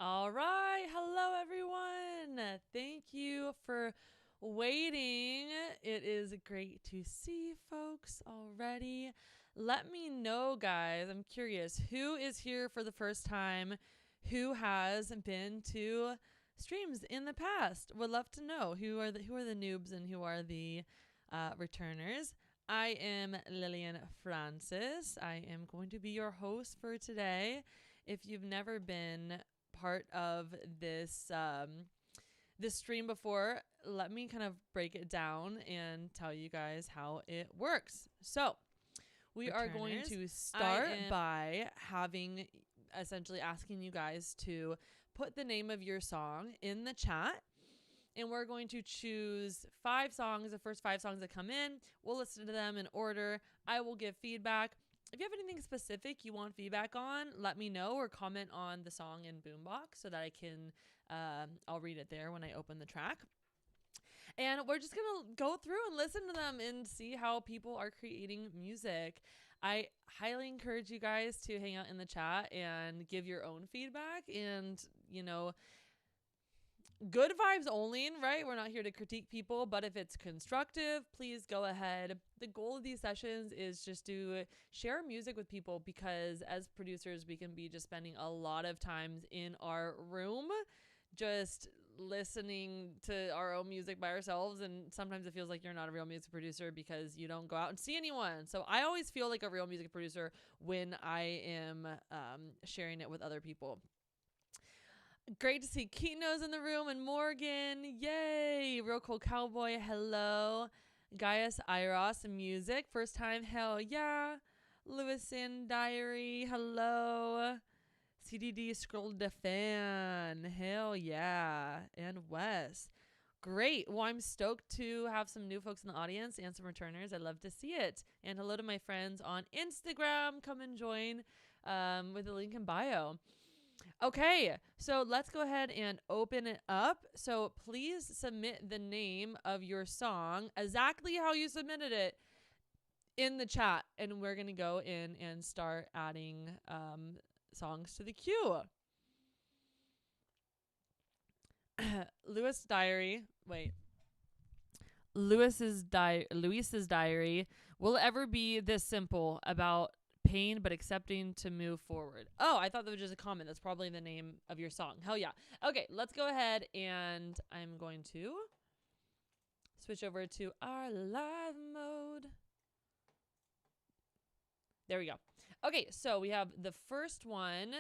All right. Hello, everyone. Thank you for waiting. It is great to see folks already. Let me know, guys. I'm curious who is here for the first time, who has been to streams in the past. Would love to know who are the noobs and who are the returners. I am Lillian Francis. I am going to be your host for today. If you've never been part of this this stream before, let me kind of break it down and tell you guys how it works. So we are going to start by having essentially asking you guys to put the name of your song in the chat. And we're going to choose 5 songs, the first 5 songs that come in. We'll listen to them in order. I will give feedback. If you have anything specific you want feedback on, let me know or comment on the song in Boombox so that I can, I'll read it there when I open the track. And we're just going to go through and listen to them and see how people are creating music. I highly encourage you guys to hang out in the chat and give your own feedback and, good vibes only, right? We're not here to critique people, but if it's constructive, please go ahead. The goal of these sessions is just to share music with people because as producers, we can be just spending a lot of times in our room just listening to our own music by ourselves, and sometimes it feels like you're not a real music producer because you don't go out and see anyone. So I always feel like a real music producer when I am sharing it with other people. Great to see Keno's in the room and Morgan. Yay. Real Cool Cowboy. Hello. Gaius Iros music. First time. Hell yeah. Lewison Diary. Hello. CDD Scroll the Fan. Hell yeah. And Wes. Great. Well, I'm stoked to have some new folks in the audience and some returners. I'd love to see it. And hello to my friends on Instagram. Come and join with the link in bio. Okay, so let's go ahead and open it up. So please submit the name of your song exactly how you submitted it in the chat. And we're going to go in and start adding songs to the queue. Lewis's Diary. Will it ever be this simple about pain but accepting to move forward? Oh, I thought that was just a comment. That's probably the name of your song. Hell yeah. Okay, let's go ahead and I'm going to switch over to our live mode. There we go. Okay, so we have the first one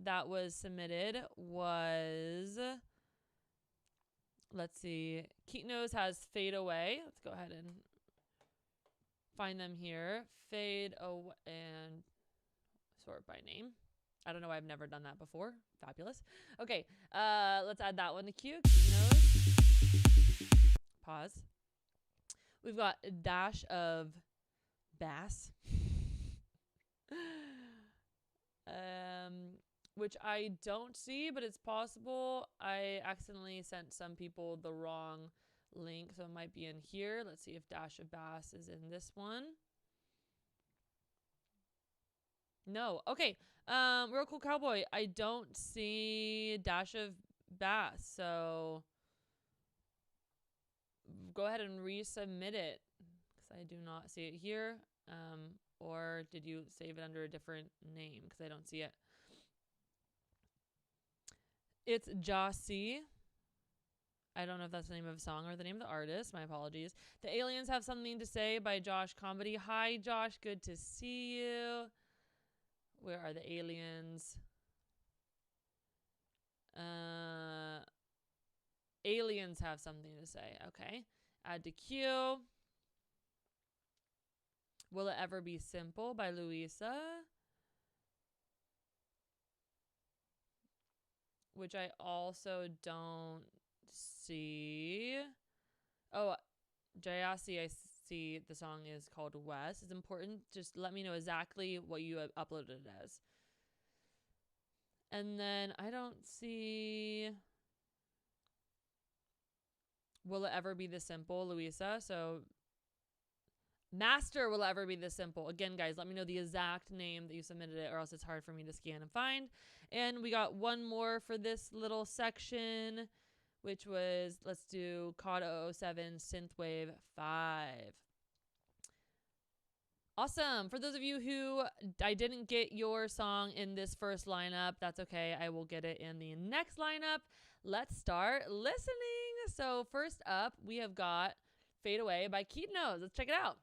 that was submitted was, let's see, Keatnos has Fade Away. Let's go ahead and find them here. Fade Away and sort by name. I don't know why I've never done that before. Fabulous. Okay, let's add that one to queue. Pause. We've got a dash of bass. Which I don't see, but it's possible. I accidentally sent some people the wrong link, so it might be in here. Let's see if Dash of Bass is in this one. No. Okay. Real Cool Cowboy, I don't see Dash of Bass, so go ahead and resubmit it because I do not see it here. Or did you save it under a different name? Because I don't see it. It's Jossie. I don't know if that's the name of a song or the name of the artist. My apologies. The Aliens Have Something to Say by Josh Comedy. Hi, Josh. Good to see you. Where are the aliens? Aliens Have Something to Say. Okay. Add to queue. Will It Ever Be Simple by Louisa. Which I also don't see. Oh, Jayasi, I see the song is called West. It's important. Just let me know exactly what you have uploaded it as. And then I don't see Will It Ever Be This Simple, Louisa. So master will ever be this simple. Again, guys, let me know the exact name that you submitted it, or else it's hard for me to scan and find. And we got one more for this little section, which was, let's do COD 007 Synthwave 5. Awesome. For those of you who I didn't get your song in this first lineup, that's okay. I will get it in the next lineup. Let's start listening. So first up, we have got Fade Away by Keith Knows. Let's check it out.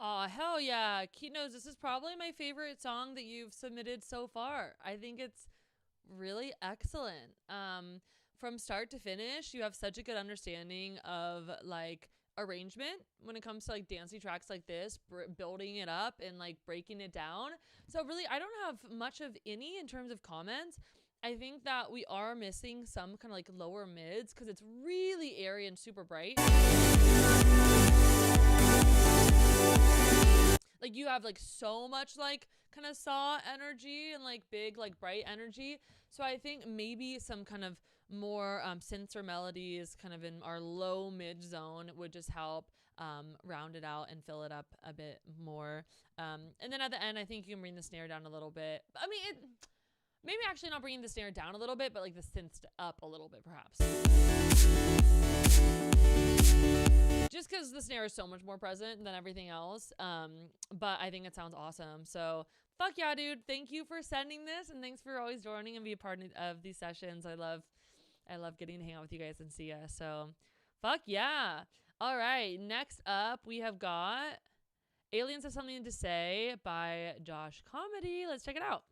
Oh, hell yeah. Keith Knows, this is probably my favorite song that you've submitted so far. I think it's really excellent. From start to finish, you have such a good understanding of like arrangement when it comes to like dancey tracks like this, building it up and like breaking it down. So really, I don't have much of any in terms of comments. I think that we are missing some kind of like lower mids because it's really airy and super bright. Like you have like so much like kind of saw energy and like big like bright energy. So I think maybe some kind of more synths or melodies kind of in our low mid zone would just help round it out and fill it up a bit more. And then at the end, I think you can bring the snare down a little bit. I mean, maybe actually not bringing the snare down a little bit, but like the synths up a little bit perhaps. just because the snare is so much more present than everything else. But I think it sounds awesome. So fuck yeah, dude. Thank you for sending this, and thanks for always joining and be a part of these sessions. I love getting to hang out with you guys and see ya. So fuck yeah. All right, next up we have got Aliens Have Something to Say by Josh Comedy. Let's check it out.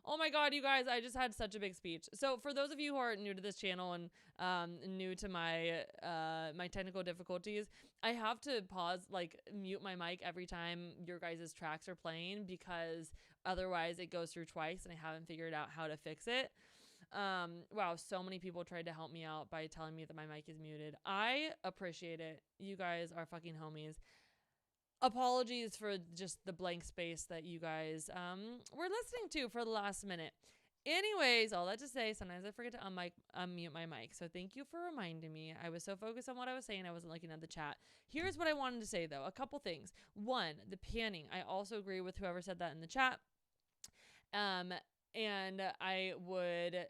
Oh my God, you guys, I just had such a big speech. So for those of you who are new to this channel and new to my my technical difficulties, I have to pause, like mute my mic every time your guys' tracks are playing because otherwise it goes through twice and I haven't figured out how to fix it. Wow, so many people tried to help me out by telling me that my mic is muted. I appreciate it. You guys are fucking homies. Apologies for just the blank space that you guys were listening to for the last minute. Anyways, all that to say, sometimes I forget to unmute my mic. So thank you for reminding me. I was so focused on what I was saying, I wasn't looking at the chat. Here's what I wanted to say, though. A couple things. One, the panning. I also agree with whoever said that in the chat. And I would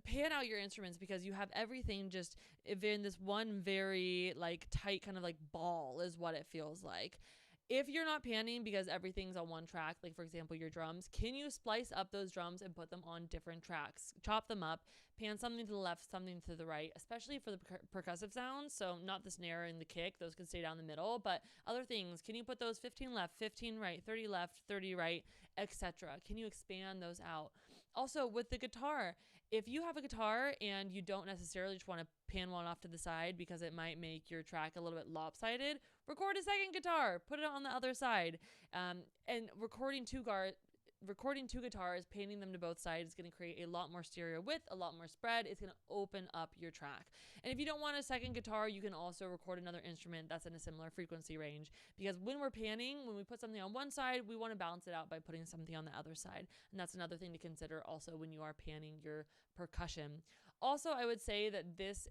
pan out your instruments because you have everything just in this one very like tight kind of like ball is what it feels like. If you're not panning because everything's on one track, like for example, your drums, can you splice up those drums and put them on different tracks? Chop them up, pan something to the left, something to the right, especially for the percussive sounds. So not the snare and the kick, those can stay down the middle, but other things, can you put those 15 left, 15 right, 30 left, 30 right, etc.? Can you expand those out? Also with the guitar, if you have a guitar and you don't necessarily just want to pan one off to the side because it might make your track a little bit lopsided, record a second guitar, put it on the other side. And recording two guitars, panning them to both sides is going to create a lot more stereo width, a lot more spread. It's going to open up your track. And if you don't want a second guitar, you can also record another instrument that's in a similar frequency range. Because when we're panning, when we put something on one side, we want to balance it out by putting something on the other side. And that's another thing to consider also when you are panning your percussion. Also, I would say that this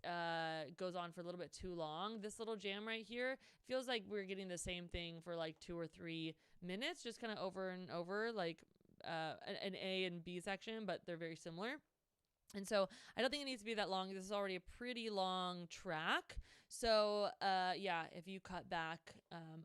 goes on for a little bit too long. This little jam right here feels like we're getting the same thing for like 2 or 3 minutes, just kind of over and over, like an A and B section, but they're very similar. And so I don't think it needs to be that long. This is already a pretty long track. So yeah, if you cut back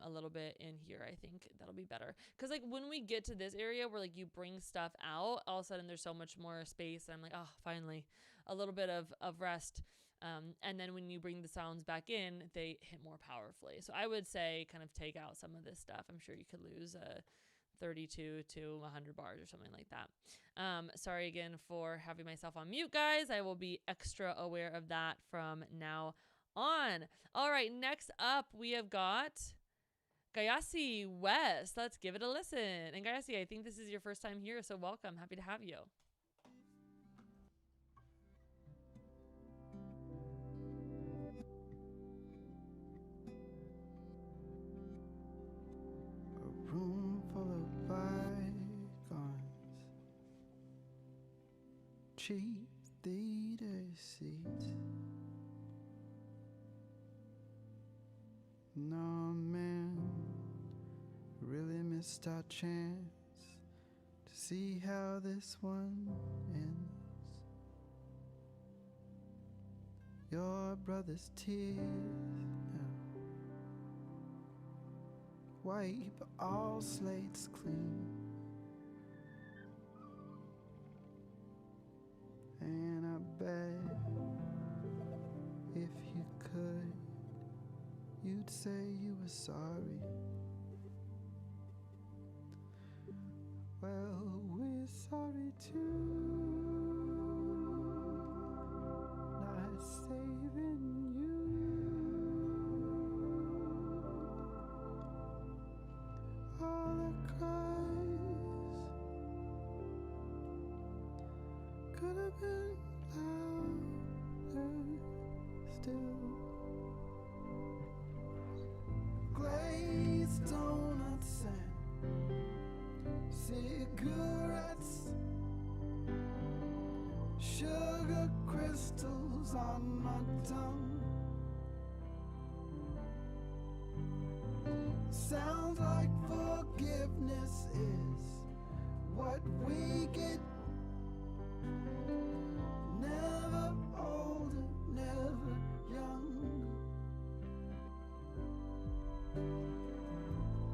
a little bit in here, I think that'll be better. Because like when we get to this area where like you bring stuff out, all of a sudden there's so much more space. And I'm like, oh, finally, a little bit of rest. And then when you bring the sounds back in, they hit more powerfully. So I would say kind of take out some of this stuff. I'm sure you could lose 32 to 100 bars or something like that. Sorry again for having myself on mute, guys. I will be extra aware of that from now on. All right, next up we have got Gayasi West. Let's give it a listen. And Gayasi, I think this is your first time here, so welcome. Happy to have you. A room full of bygones, cheap theater seats. No, man, really missed our chance to see how this one ends. Your brother's tears now wipe all slates clean, and I bet if you could, you'd say you were sorry. Well, we're sorry too, not saving you. All the cries could have been louder still. Glazed donuts and cigarettes, sugar crystals on my tongue. Sounds like forgiveness is what we get. Never older, never young.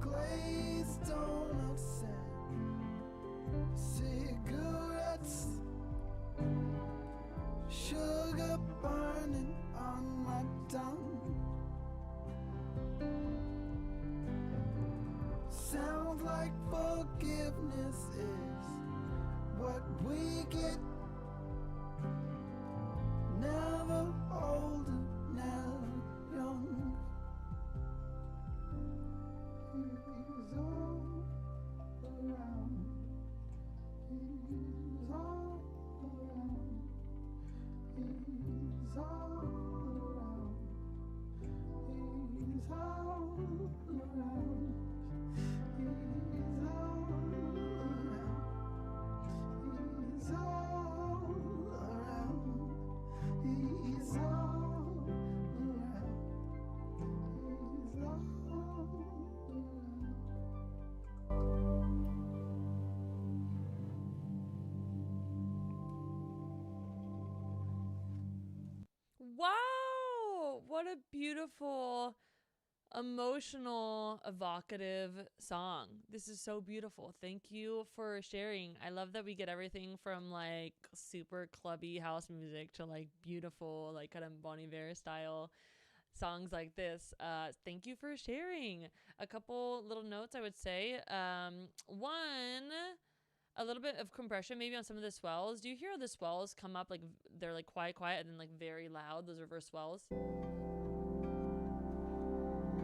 Glazed donuts and cigarettes, sugar burning on my tongue. Sounds like forgiveness is what we get. Never old and never young. He's all around. He's all around. He's all around. He's all around. He's all around. He's all around. He's all around. He's all Wow, what a beautiful, emotional, evocative song. This is so beautiful. Thank you for sharing. I love that we get everything from like super clubby house music to like beautiful, like kind of Bon Iver style songs like this. Thank you for sharing. A couple little notes I would say. One, a little bit of compression maybe on some of the swells. Do you hear the swells come up like they're like quiet and then like very loud, those reverse swells?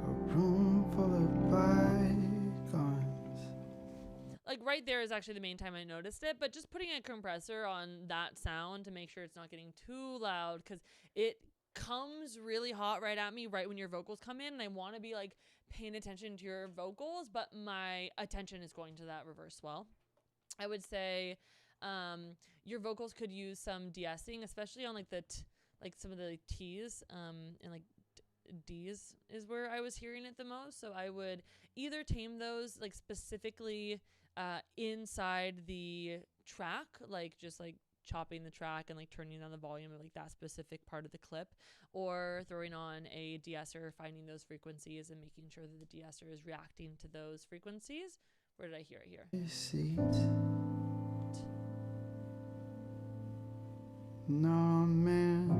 a room full of bygones. Like right there is actually the main time I noticed it, but just putting a compressor on that sound to make sure it's not getting too loud, because it comes really hot right at me right when your vocals come in, and I want to be like paying attention to your vocals, but my attention is going to that reverse swell. I would say your vocals could use some de-essing, especially on like the like some of the T's and like D's is where I was hearing it the most. So I would either tame those like specifically inside the track, like just like chopping the track and like turning down the volume of like that specific part of the clip, or throwing on a de-esser, finding those frequencies and making sure that the de-esser is reacting to those frequencies. Where did I hear it here? Seat. No, man,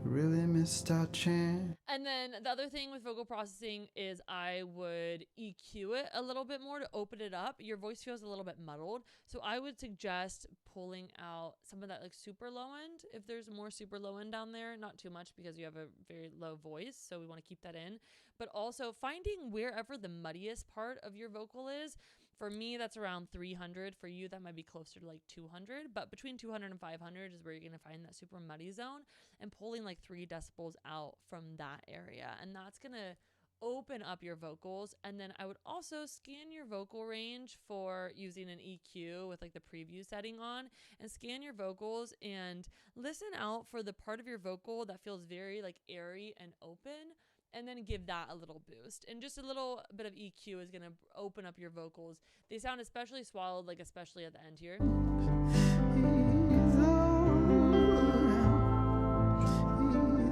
really missed our chance. And then the other thing with vocal processing is I would EQ it a little bit more to open it up. Your voice feels a little bit muddled, so I would suggest pulling out some of that like super low end if there's more super low end down there. Not too much because you have a very low voice, so we want to keep that in. But also finding wherever the muddiest part of your vocal is. For me, that's around 300. For you, that might be closer to like 200. But between 200 and 500 is where you're going to find that super muddy zone, and pulling like 3 decibels out from that area. And that's going to open up your vocals. And then I would also scan your vocal range for using an EQ with like the preview setting on, and scan your vocals and listen out for the part of your vocal that feels very like airy and open, and then give that a little boost. And just a little bit of EQ is going to open up your vocals. They sound especially swallowed, like especially at the end here. He's all around.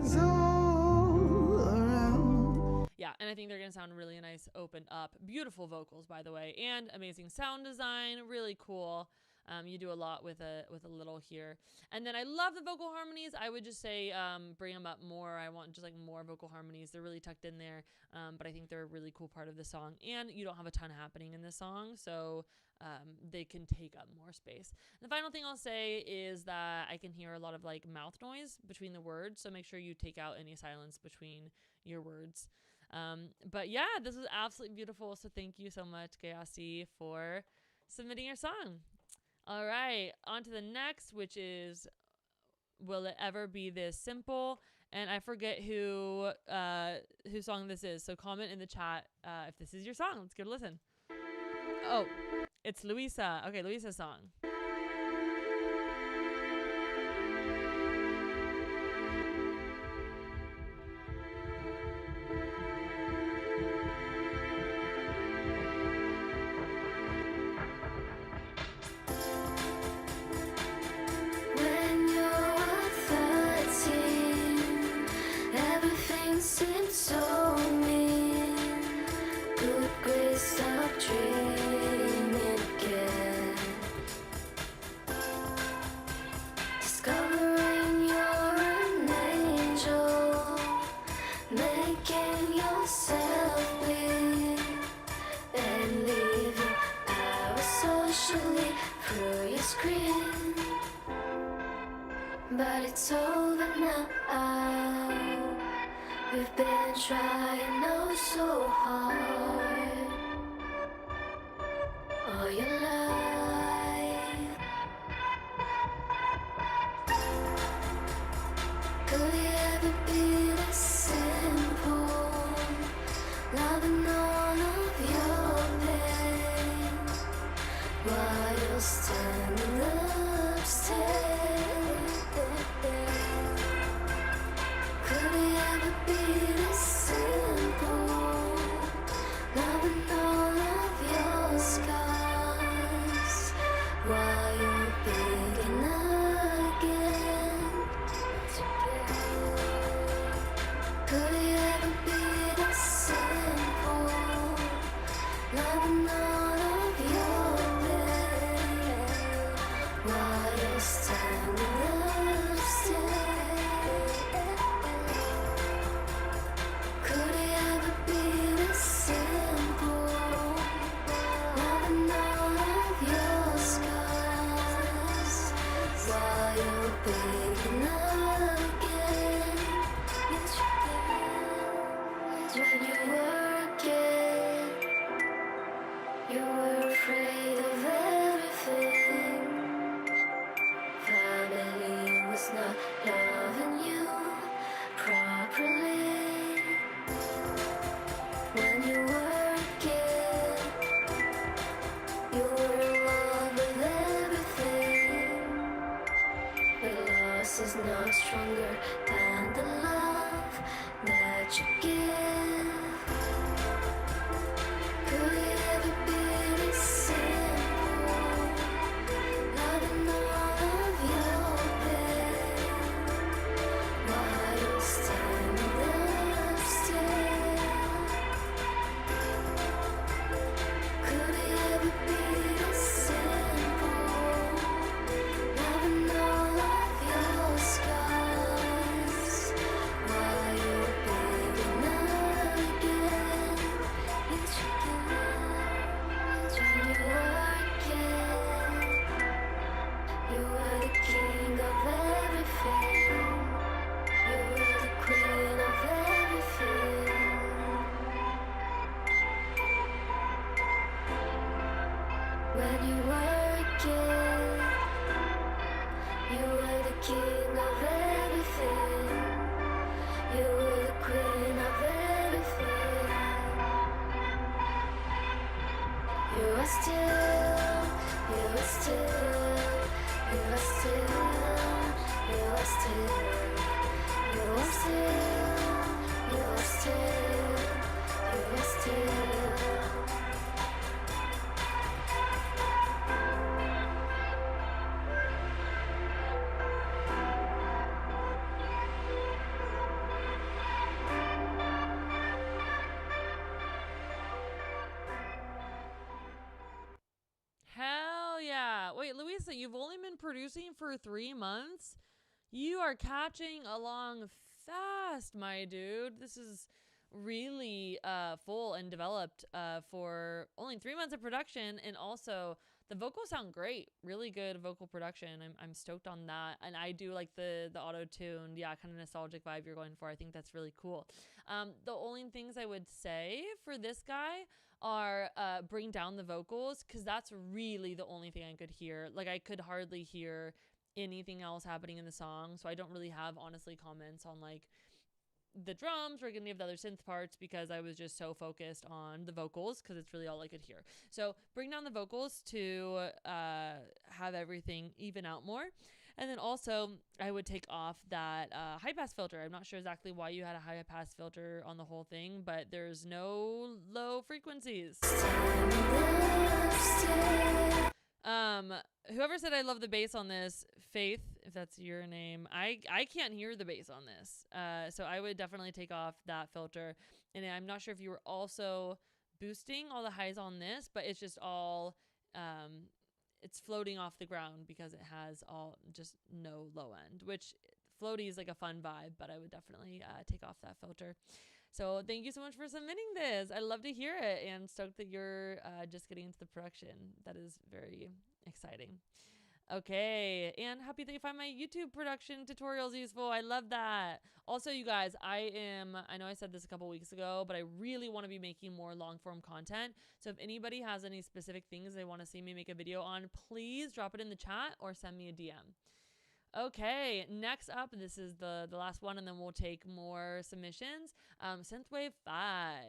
He's all around. Yeah, and I think they're going to sound really nice, opened up. Beautiful vocals, by the way, and amazing sound design. Really cool. You do a lot with a little here. And then I love the vocal harmonies. I would just say bring them up more. I want just like more vocal harmonies. They're really tucked in there, but I think they're a really cool part of the song. And you don't have a ton happening in this song, so they can take up more space. And the final thing I'll say is that I can hear a lot of like mouth noise between the words, so make sure you take out any silence between your words. But yeah, this is absolutely beautiful. So thank you so much, Kayasi, for submitting your song. All right, on to the next, which is Will It Ever Be This Simple? And I forget whose song this is, so comment in the chat if this is your song. Let's give it a listen. Oh, it's Luisa. Okay, Luisa's song. When you're 13, everything seems so mean. Good grace, stop dreaming again. but it's over now. We've been trying oh so hard all your life. Could it ever be this simple? Loving all of your pain while you're standing upstairs. Could it ever be this simple? Loving all of your scars while you're begging again. Could it ever be this simple? Loving all of your pain while you're standing upstairs. Could it ever be this simple? Loving all of your scars while you're begging again. Yes, you can. When you were a kid, you were afraid of everything. Family was not loving you properly. When you were a kid, you were in love with everything. But loss is not stronger than the love that you give. Could it ever be this simple? Loving all of your pain while you're standing upstairs. Could it ever be this simple? Loving all of your scars while you're begging again. Yes, you can. When you were a kid, you were the king of everything. You were the queen of everything. When you were a kid, you were the king of everything. You were the queen of everything. You are still, you are still, you are still, you are still, you are still, you are still, you are still. Hell yeah. Wait, Louisa, you've only been producing for 3 months? You are catching along fast, my dude. This is really full and developed for only 3 months of production, and also the vocals sound great. Really good vocal production. I'm stoked on that, and I do like the auto-tuned, yeah, kind of nostalgic vibe you're going for. I think that's really cool. The only things I would say for this guy are bring down the vocals, because that's really the only thing I could hear. Like, I could hardly hear anything else happening in the song, so I don't really have honestly comments on like the drums or any of the other synth parts, because I was just so focused on the vocals, because it's really all I could hear. So bring down the vocals to have everything even out more. And then also I would take off that high pass filter. I'm not sure exactly why you had a high pass filter on the whole thing, but there's no low frequencies. Whoever said I love the bass on this, Faith, if that's your name, I can't hear the bass on this. So I would definitely take off that filter. And I'm not sure if you were also boosting all the highs on this, but it's just all it's floating off the ground because it has all just no low end, which floaty is like a fun vibe, but I would definitely take off that filter. So thank you so much for submitting this. I love to hear it, and stoked that you're just getting into the production. That is very exciting. Okay, and happy that you find my YouTube production tutorials useful. I love that. Also, you guys, I know I said this a couple weeks ago, but I really want to be making more long form content. So if anybody has any specific things they want to see me make a video on, please drop it in the chat or send me a DM. Okay, next up, this is the last one, and then we'll take more submissions. Synthwave 5.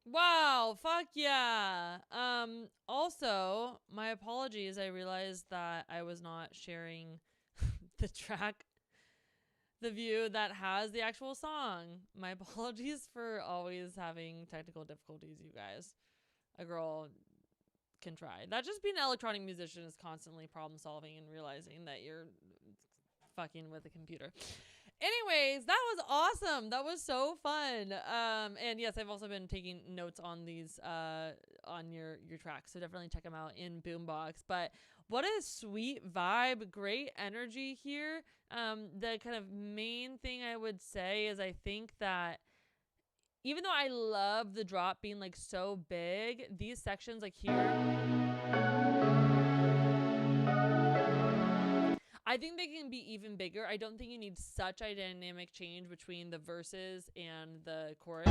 Wow, fuck yeah. Also, my apologies. I realized that I was not sharing the the view that has the actual song. My apologies for always having technical difficulties, you guys. A girl can try. That just being an electronic musician is constantly problem solving and realizing that you're fucking with a computer. Anyways, that was awesome. That was so fun. And yes, I've also been taking notes on these on your tracks, so definitely check them out in Boombox. But what a sweet vibe, great energy here. The kind of main thing I would say is I think that even though I love the drop being like so big, these sections like here, I think they can be even bigger. I don't think you need such a dynamic change between the verses and the chorus.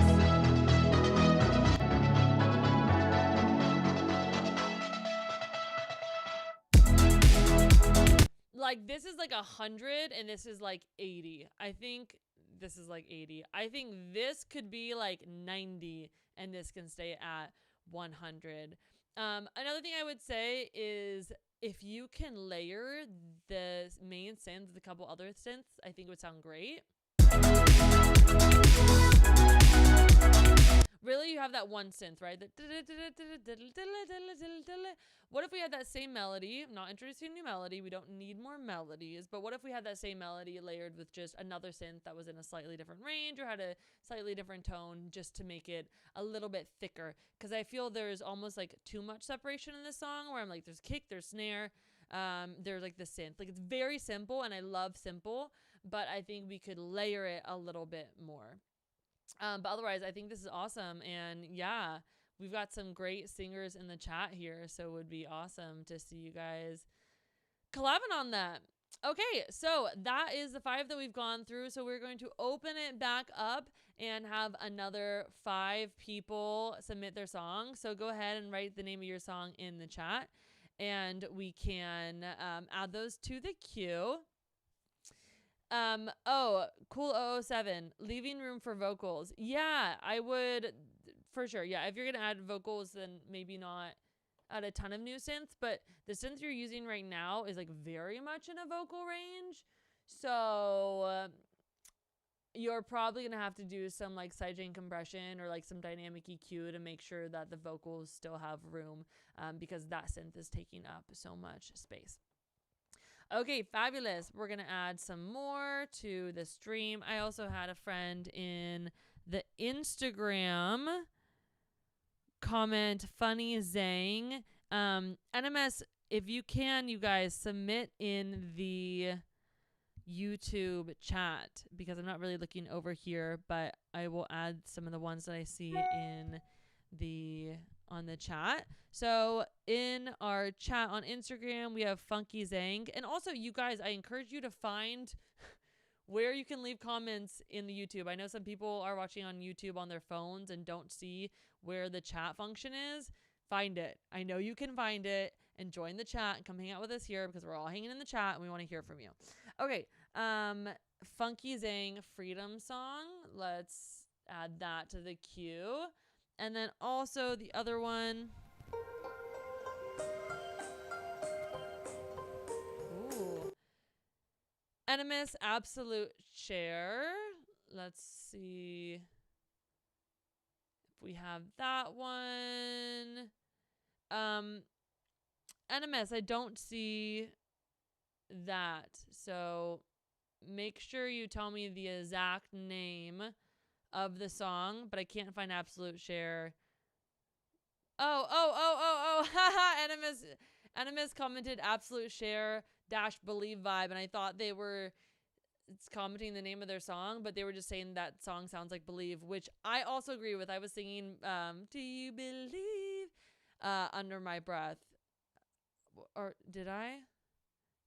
Like this is like 100 and this is like 80. I think this is like 80. I think this could be like 90 and this can stay at 100. Another thing I would say is if you can layer the main synth with a couple other synths, I think it would sound great. Really, you have that one synth, right? What if we had that same melody? I'm not introducing a new melody. We don't need more melodies. But what if we had that same melody layered with just another synth that was in a slightly different range or had a slightly different tone just to make it a little bit thicker? Because I feel there's almost like too much separation in this song where I'm like, there's kick, there's snare, there's like the synth. Like it's very simple and I love simple, but I think we could layer it a little bit more. But otherwise, I think this is awesome. And yeah, we've got some great singers in the chat here. So it would be awesome to see you guys collabing on that. Okay, so that is the 5 that we've gone through. So we're going to open it back up and have another 5 people submit their song. So go ahead and write the name of your song in the chat. And we can add those to the queue. Oh, cool 007, leaving room for vocals. Yeah, I would for sure. Yeah, if you're going to add vocals, then maybe not add a ton of new synths, but the synth you're using right now is like very much in a vocal range. So you're probably going to have to do some like sidechain compression or like some dynamic EQ to make sure that the vocals still have room because that synth is taking up so much space. Okay, fabulous. We're going to add some more to the stream. I also had a friend in the Instagram comment, funny Zang. NMS, if you can, you guys, submit in the YouTube chat because I'm not really looking over here, but I will add some of the ones that I see in on the chat. So in our chat on Instagram, we have Funky Zang. And also, you guys, I encourage you to find where you can leave comments in the YouTube. I know some people are watching on YouTube on their phones and don't see where the chat function is. Find it. I know you can find it and join the chat and come hang out with us here because we're all hanging in the chat and we want to hear from you. Okay. Funky Zang Freedom Song. Let's add that to the queue. And then also the other one. Ooh. Enemies Absolute Share. Let's see if we have that one. Enemies, I don't see that. So make sure you tell me the exact name of the song, but I can't find Absolute Share. Oh. Haha, Enemies commented Absolute Share -- Believe Vibe, and I thought they were commenting the name of their song, but they were just saying that song sounds like Believe, which I also agree with. I was singing Do You Believe under my breath. Or did I?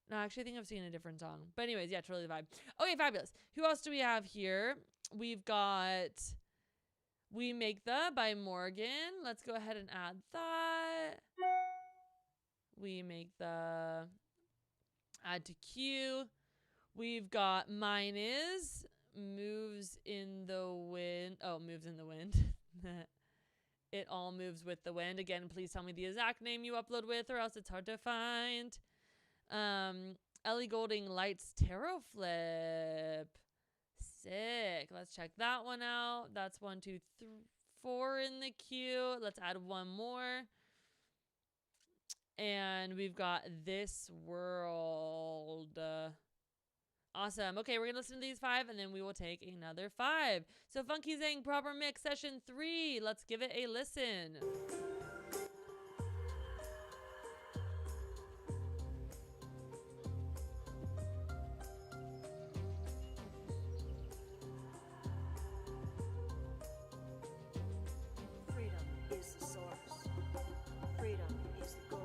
No, actually I think I've seen a different song. But anyways, yeah, totally the vibe. Okay, fabulous. Who else do we have here? We've got We Make the by Morgan. Let's go ahead and add that. We Make the add to queue. We've got Mine Is Moves in the Wind. Oh, Moves in the Wind. It All Moves with the Wind. Again, please tell me the exact name you upload with or else it's hard to find. Ellie Goulding Lights Tarot Flip. Sick. Let's check that one out. That's 1, 2, 3, 4 in the queue. Let's add one more. And we've got This World. Awesome. Okay, we're going to listen to these 5 and then we will take another 5. So Funky Zang Proper Mix Session 3. Let's give it a listen. Freedom is the source. Freedom is the goal.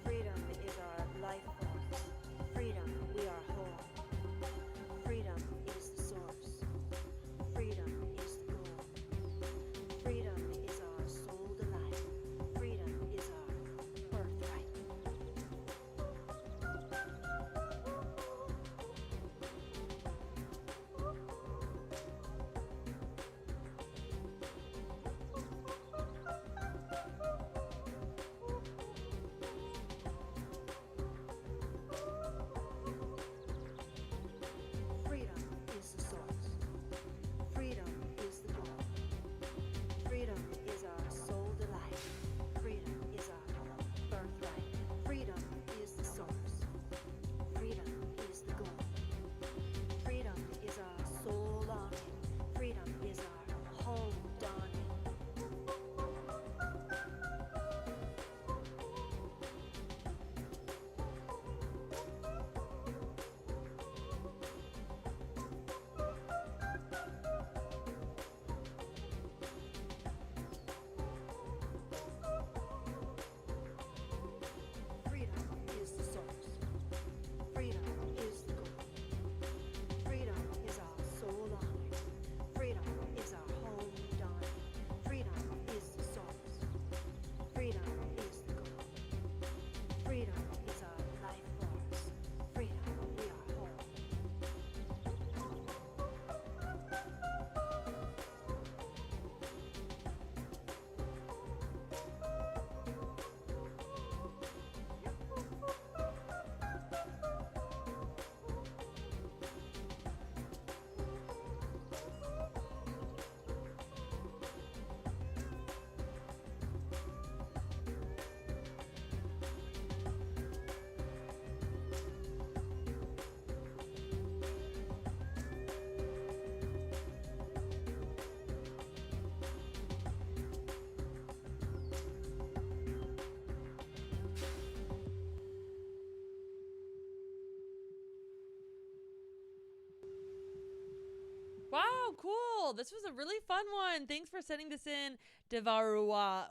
Freedom is our life force. Freedom, we are whole. Freedom is the source. Freedom is the goal. Freedom is our soul delight. Freedom is our birthright. Freedom is the source. Freedom is the goal. Freedom is our soul delight. Freedom is our birthright. Freedom is the source. Freedom is the goal. Freedom is our soul longing. Freedom is our home dawning. Freedom is the source. Freedom is the goal. Freedom is our soul longing. Freedom is our home dawning. Freedom is the source. Freedom is the goal. Freedom is our life force. Freedom, we are whole. Wow, cool. This was a really fun one. Thanks for sending this in, Devarubai.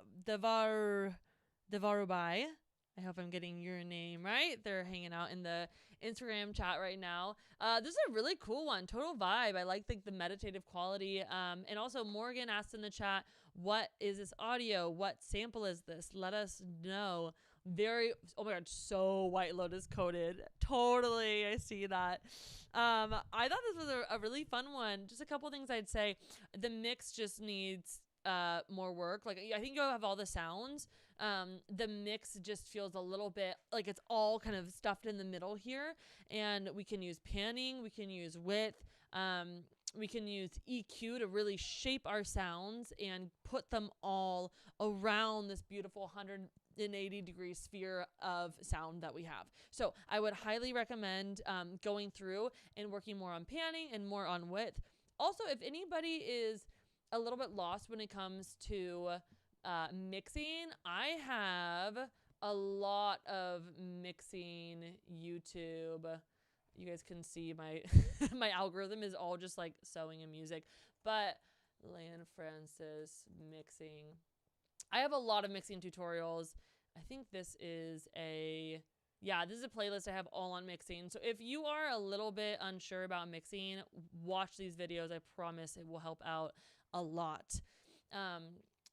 I hope I'm getting your name right. They're hanging out in the Instagram chat right now. This is a really cool one. Total vibe. I like the meditative quality. And also Morgan asked in the chat, what is this audio? What sample is this? Let us know. Oh my God, so White Lotus coded. Totally. I see that. I thought this was a really fun one. Just a couple things I'd say. The mix just needs more work. Like, I think you have all the sounds. The mix just feels a little bit like it's all kind of stuffed in the middle here. And we can use panning, we can use width, we can use EQ to really shape our sounds and put them all around this beautiful 180-degree sphere of sound that we have. So I would highly recommend going through and working more on panning and more on width. Also, if anybody is a little bit lost when it comes to mixing, I have a lot of mixing YouTube. You guys can see my my algorithm is all just like sewing and music. But Lan Francis mixing. I have a lot of mixing tutorials. I think this is a playlist I have all on mixing. So if you are a little bit unsure about mixing, watch these videos. I promise it will help out a lot.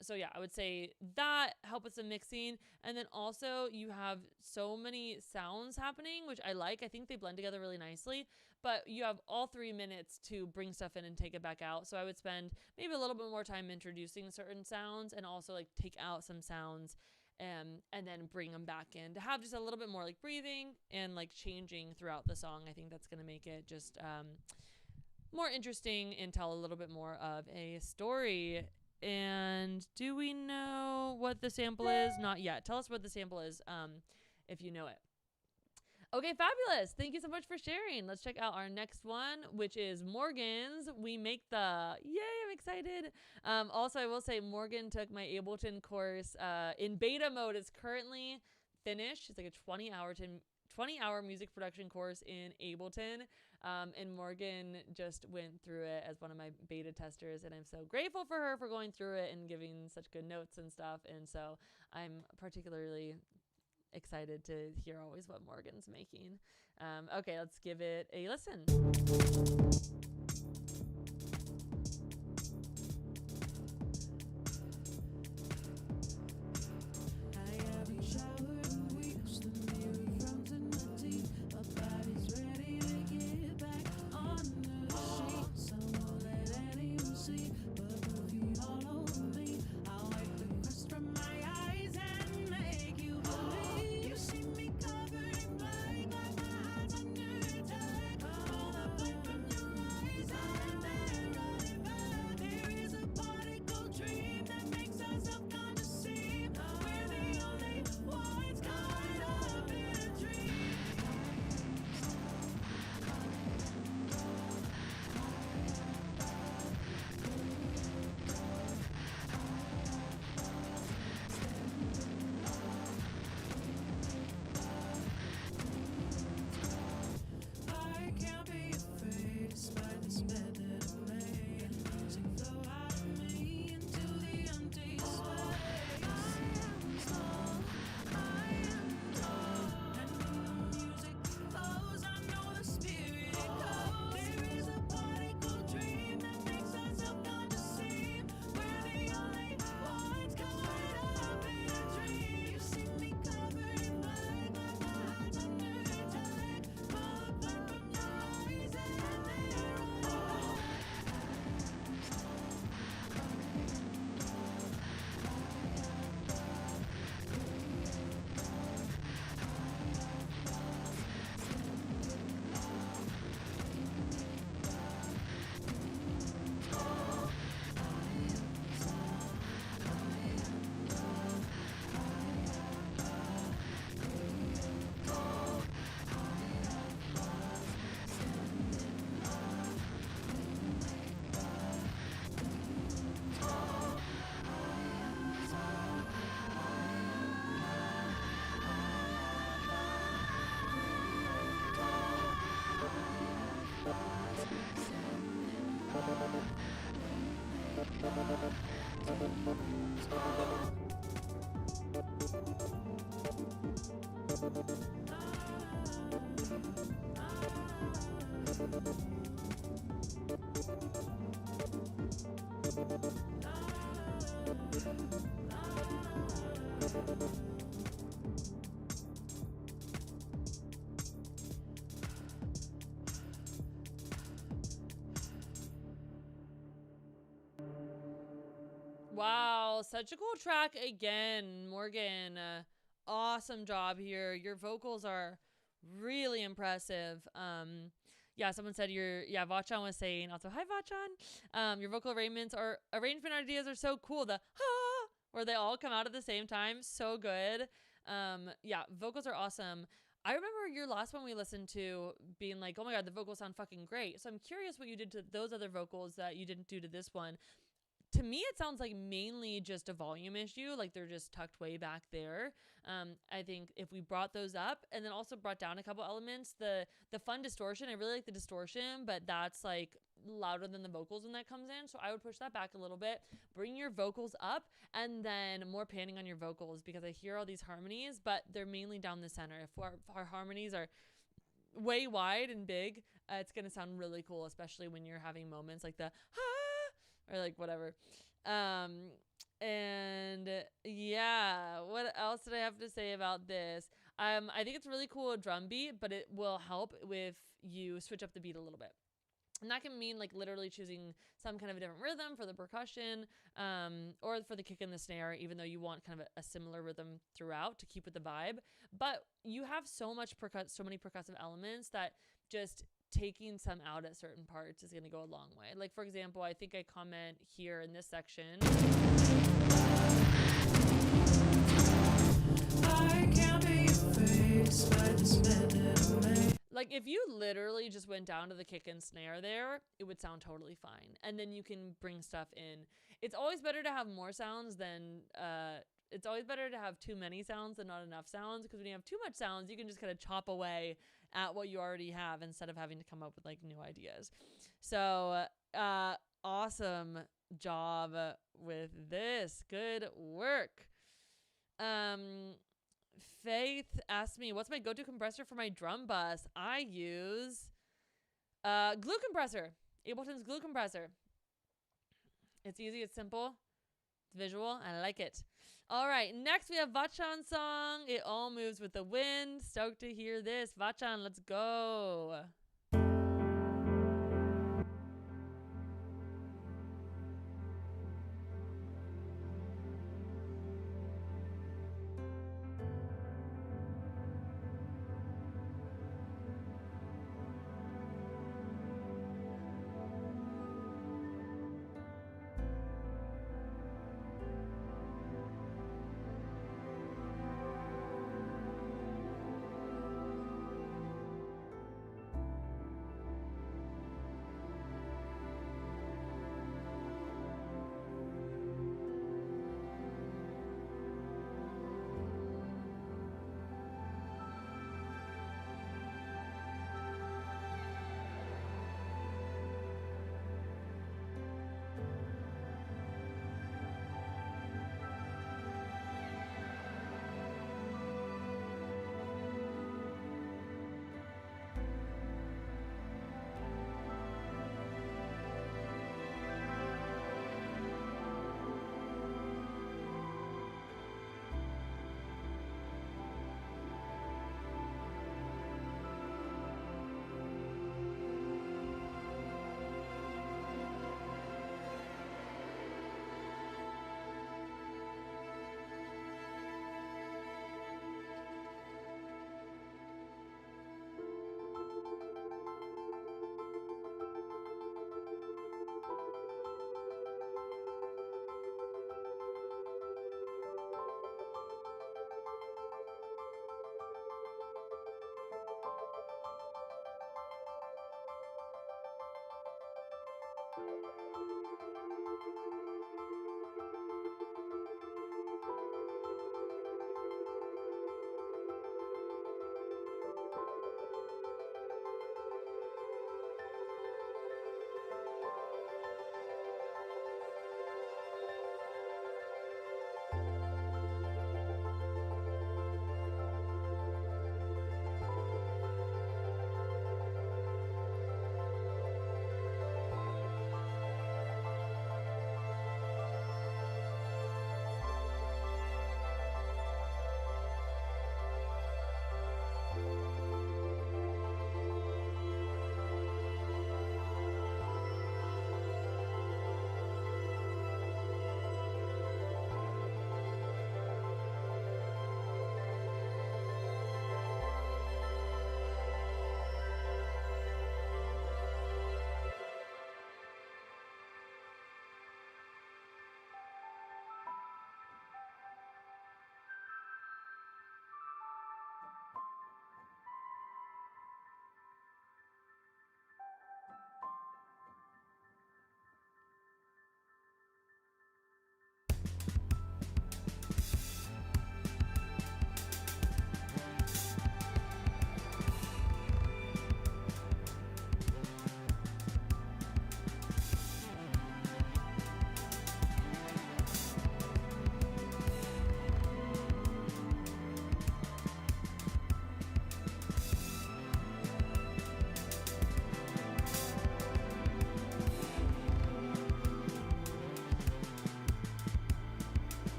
So yeah, I would say that help with some mixing. And then also you have so many sounds happening, which I like. I think they blend together really nicely, but you have all 3 minutes to bring stuff in and take it back out. So I would spend maybe a little bit more time introducing certain sounds and also like take out some sounds and then bring them back in to have just a little bit more like breathing and like changing throughout the song. I think that's going to make it just more interesting and tell a little bit more of a story. And do we know what the sample is? Not yet. Tell us what the sample is, if you know it. Okay, fabulous. Thank you so much for sharing. Let's check out our next one, which is Morgan's. We make the, yay, I'm excited. Also, I will say Morgan took my Ableton course in beta mode. It's currently finished. It's like a 20-hour music production course in Ableton. And Morgan just went through it as one of my beta testers, and I'm so grateful for her for going through it and giving such good notes and stuff. And so I'm particularly excited to hear always what Morgan's making. Okay, let's give it a listen. Wow, such a cool track again, Morgan. Awesome job here. Your vocals are really impressive. Yeah, someone said Vachan was saying also, hi Vachan. Your vocal arrangements or arrangement ideas are so cool. The ha, where they all come out at the same time, so good. Yeah, vocals are awesome. I remember your last one we listened to being like, oh my God, the vocals sound fucking great. So I'm curious what you did to those other vocals that you didn't do to this one. To me, it sounds like mainly just a volume issue, like they're just tucked way back there. I think if we brought those up and then also brought down a couple elements, the fun distortion, I really like the distortion, but that's like louder than the vocals when that comes in. So I would push that back a little bit, bring your vocals up, and then more panning on your vocals, because I hear all these harmonies, but they're mainly down the center. If our harmonies are way wide and big, it's going to sound really cool, especially when you're having moments like the or like whatever. And yeah, what else did I have to say about this? I think it's a really cool drum beat, but it will help if you switch up the beat a little bit. And that can mean like literally choosing some kind of a different rhythm for the percussion, or for the kick and the snare, even though you want kind of a similar rhythm throughout to keep with the vibe. But you have so many percussive elements that just taking some out at certain parts is going to go a long way. Like, for example, I think I comment here in this section. I can't be faced by this minute. Like, if you literally just went down to the kick and snare there, it would sound totally fine. And then you can bring stuff in. It's always better to have more sounds than, it's always better to have too many sounds than not enough sounds. Because when you have too much sounds, you can just kind of chop away at what you already have instead of having to come up with like new ideas. So, awesome job with this. Good work. Faith asked me, what's my go-to compressor for my drum bus? I use glue compressor. Ableton's glue compressor. It's easy, it's simple, it's visual, I like it. All right, next we have Vachan's song, It All Moves with the Wind. Stoked to hear this. Vachan, let's go.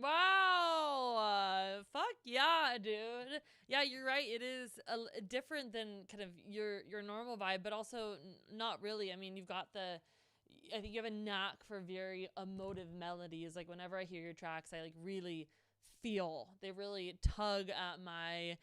Wow. Fuck yeah, dude. Yeah, you're right. It is different than kind of your normal vibe, but also not really. I mean, you've got I think you have a knack for very emotive melodies. Like whenever I hear your tracks, I like really feel. They really tug at my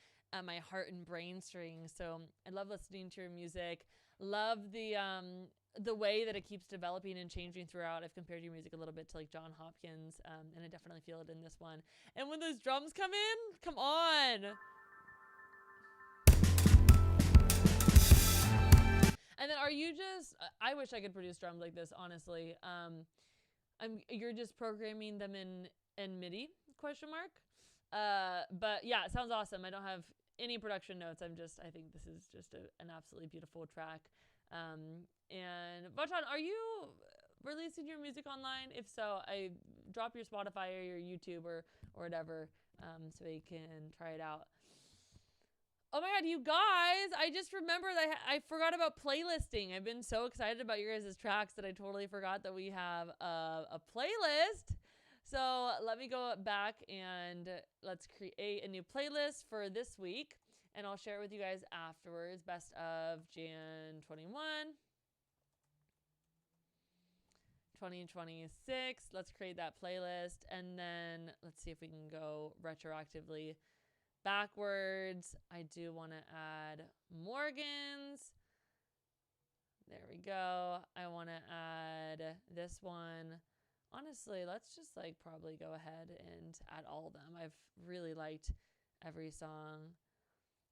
heart and brain strings. So I love listening to your music. Love the way that it keeps developing and changing throughout. I've compared your music a little bit to like John Hopkins, and I definitely feel it in this one. And when those drums come in, come on. And then are you just, I wish I could produce drums like this, honestly. You're just programming them in MIDI, question mark. But yeah, it sounds awesome. I don't have any production notes. I think this is just an absolutely beautiful track. And Bachan, are you releasing your music online? If so, I drop your Spotify or your YouTube or whatever, so you can try it out. Oh my God, you guys, I just remembered I forgot about playlisting. I've been so excited about your guys' tracks that I totally forgot that we have a playlist. So let me go back and let's create a new playlist for this week. And I'll share it with you guys afterwards. Best of Jan 21, 2026. Let's create that playlist. And then let's see if we can go retroactively backwards. I do want to add Morgan's. There we go. I want to add this one. Honestly, let's just like probably go ahead and add all of them. I've really liked every song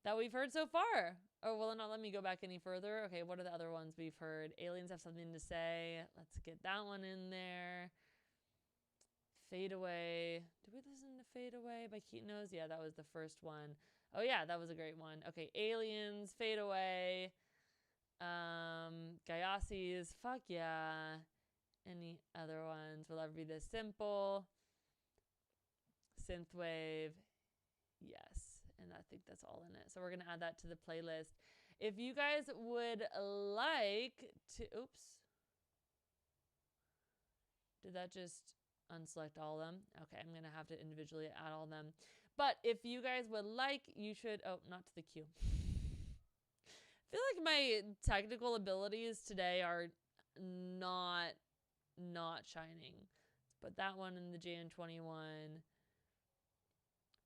that we've heard so far. Oh, will it not let me go back any further? Okay, what are the other ones we've heard? Aliens Have Something to Say. Let's get that one in there. Fade Away. Did we listen to Fade Away by Keaton Knows? Yeah, that was the first one. Oh yeah, that was a great one. Okay, Aliens, Fade Away. Gayasi's, fuck yeah. Any other ones? Will Ever Be This Simple? Synthwave. Yes. And I think that's all in it. So we're going to add that to the playlist. If you guys would like to... Oops. Did that just unselect all of them? Okay, I'm going to have to individually add all of them. But if you guys would like, you should... Oh, not to the queue. I feel like my technical abilities today are not shining. Let's put that one in the Jan 21.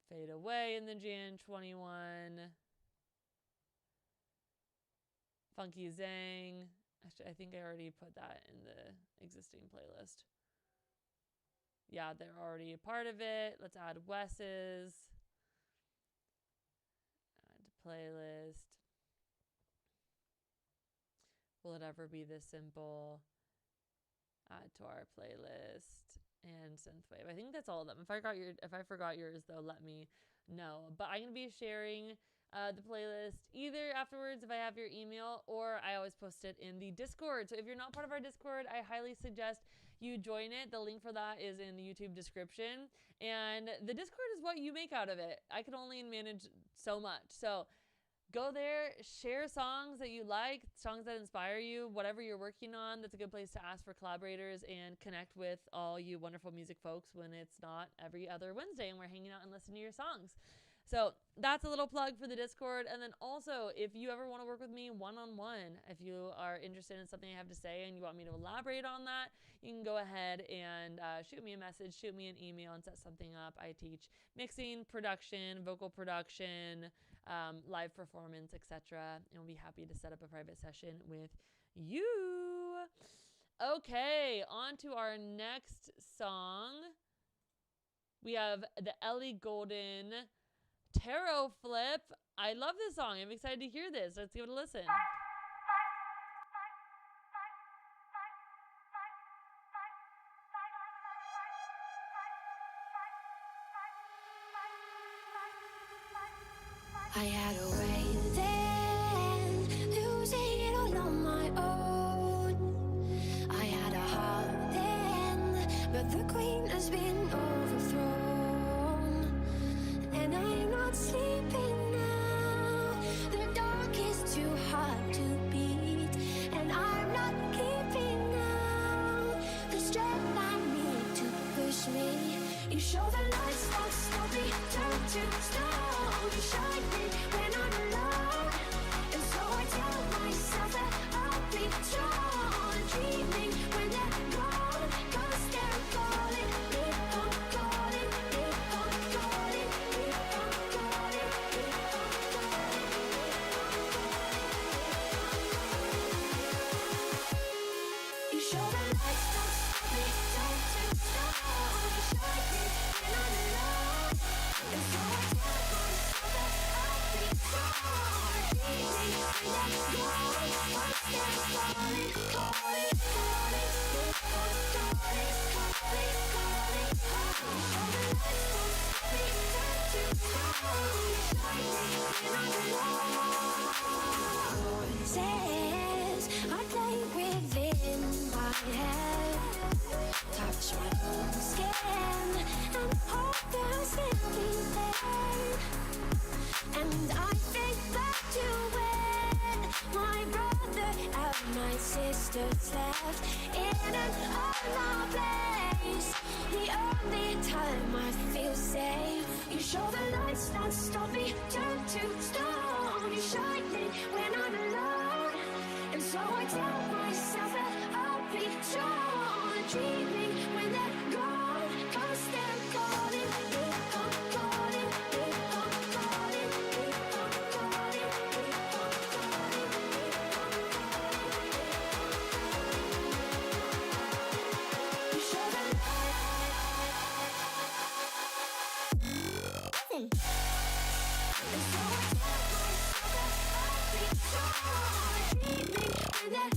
Fade Away in the Jan 21. Funky Zang. Actually, I think I already put that in the existing playlist. Yeah, they're already a part of it. Let's add Wes's. Add to playlist. Will It Ever Be This Simple? Add to our playlist. And Synthwave. I think that's all of them. If I forgot yours though, let me know. But I'm gonna be sharing the playlist either afterwards if I have your email, or I always post it in the Discord. So if you're not part of our Discord, I highly suggest you join it. The link for that is in the YouTube description. And the Discord is what you make out of it. I can only manage so much. So go there, share songs that you like, songs that inspire you, whatever you're working on. That's a good place to ask for collaborators and connect with all you wonderful music folks when it's not every other Wednesday and we're hanging out and listening to your songs. So that's a little plug for the Discord. And then also, if you ever want to work with me one-on-one, if you are interested in something I have to say and you want me to elaborate on that, you can go ahead and shoot me a message, shoot me an email, and set something up. I teach mixing, production, vocal production, live performance, etc. And we'll be happy to set up a private session with you. Okay, on to our next song. We have the Ellie Goulding Tarot Flip. I love this song. I'm excited to hear this. Let's give it a listen. I had a way then, losing it all on my own. I had a heart then, but the queen has been overthrown. And I'm not sleeping now, the dark is too hard to beat. And I'm not keeping now the strength I need to push me. You show the light. to stone. You shine me when I'm alone, and so I tell myself that I'll be strong. Dreaming when they're gone, 'cause they're calling, keep on calling, keep on calling, keep on calling, keep on calling. You show the lights, don't stop me, turn to stone. You shine me when I'm alone, and so I tell myself that I'll be strong. Dreaming when they're gone, 'cause they're calling, calling, calling, keep on calling, calling, calling, calling. You show the lights, don't stop me, turn to stone. You shine me when I'm alone. Voices are playing within my head, touch my own skin, and hope they'll still be there. And I think back to when my brother and my sisters left in an unknown place. The only time I feel safe. You show the lights that stop me, turn to stone. You shine me when I'm alone, and so I tell myself that I'll be strong. Dreaming when they're gone, 'cause they're calling, keep on calling, keep on calling, keep on calling, keep on calling, keep on calling. You show the light, and so I tell myself that I'll be strong. Dreaming when they're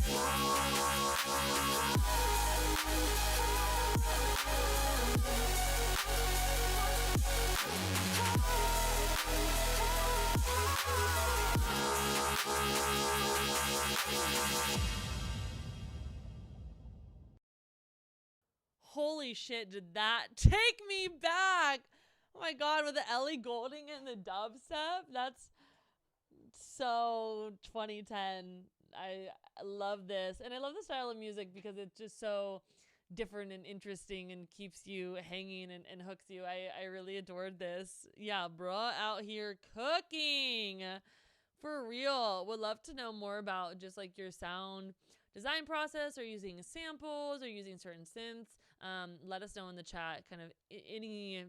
Holy shit, did that take me back? Oh my god, with the Ellie Goulding and the dubstep, that's so 2010. I love this, and I love the style of music because it's just so different and interesting and keeps you hanging and hooks you. I really adored this. Yeah, bruh, out here cooking for real. Would love to know more about just like your sound design process, or using samples, or using certain synths. Let us know in the chat kind of any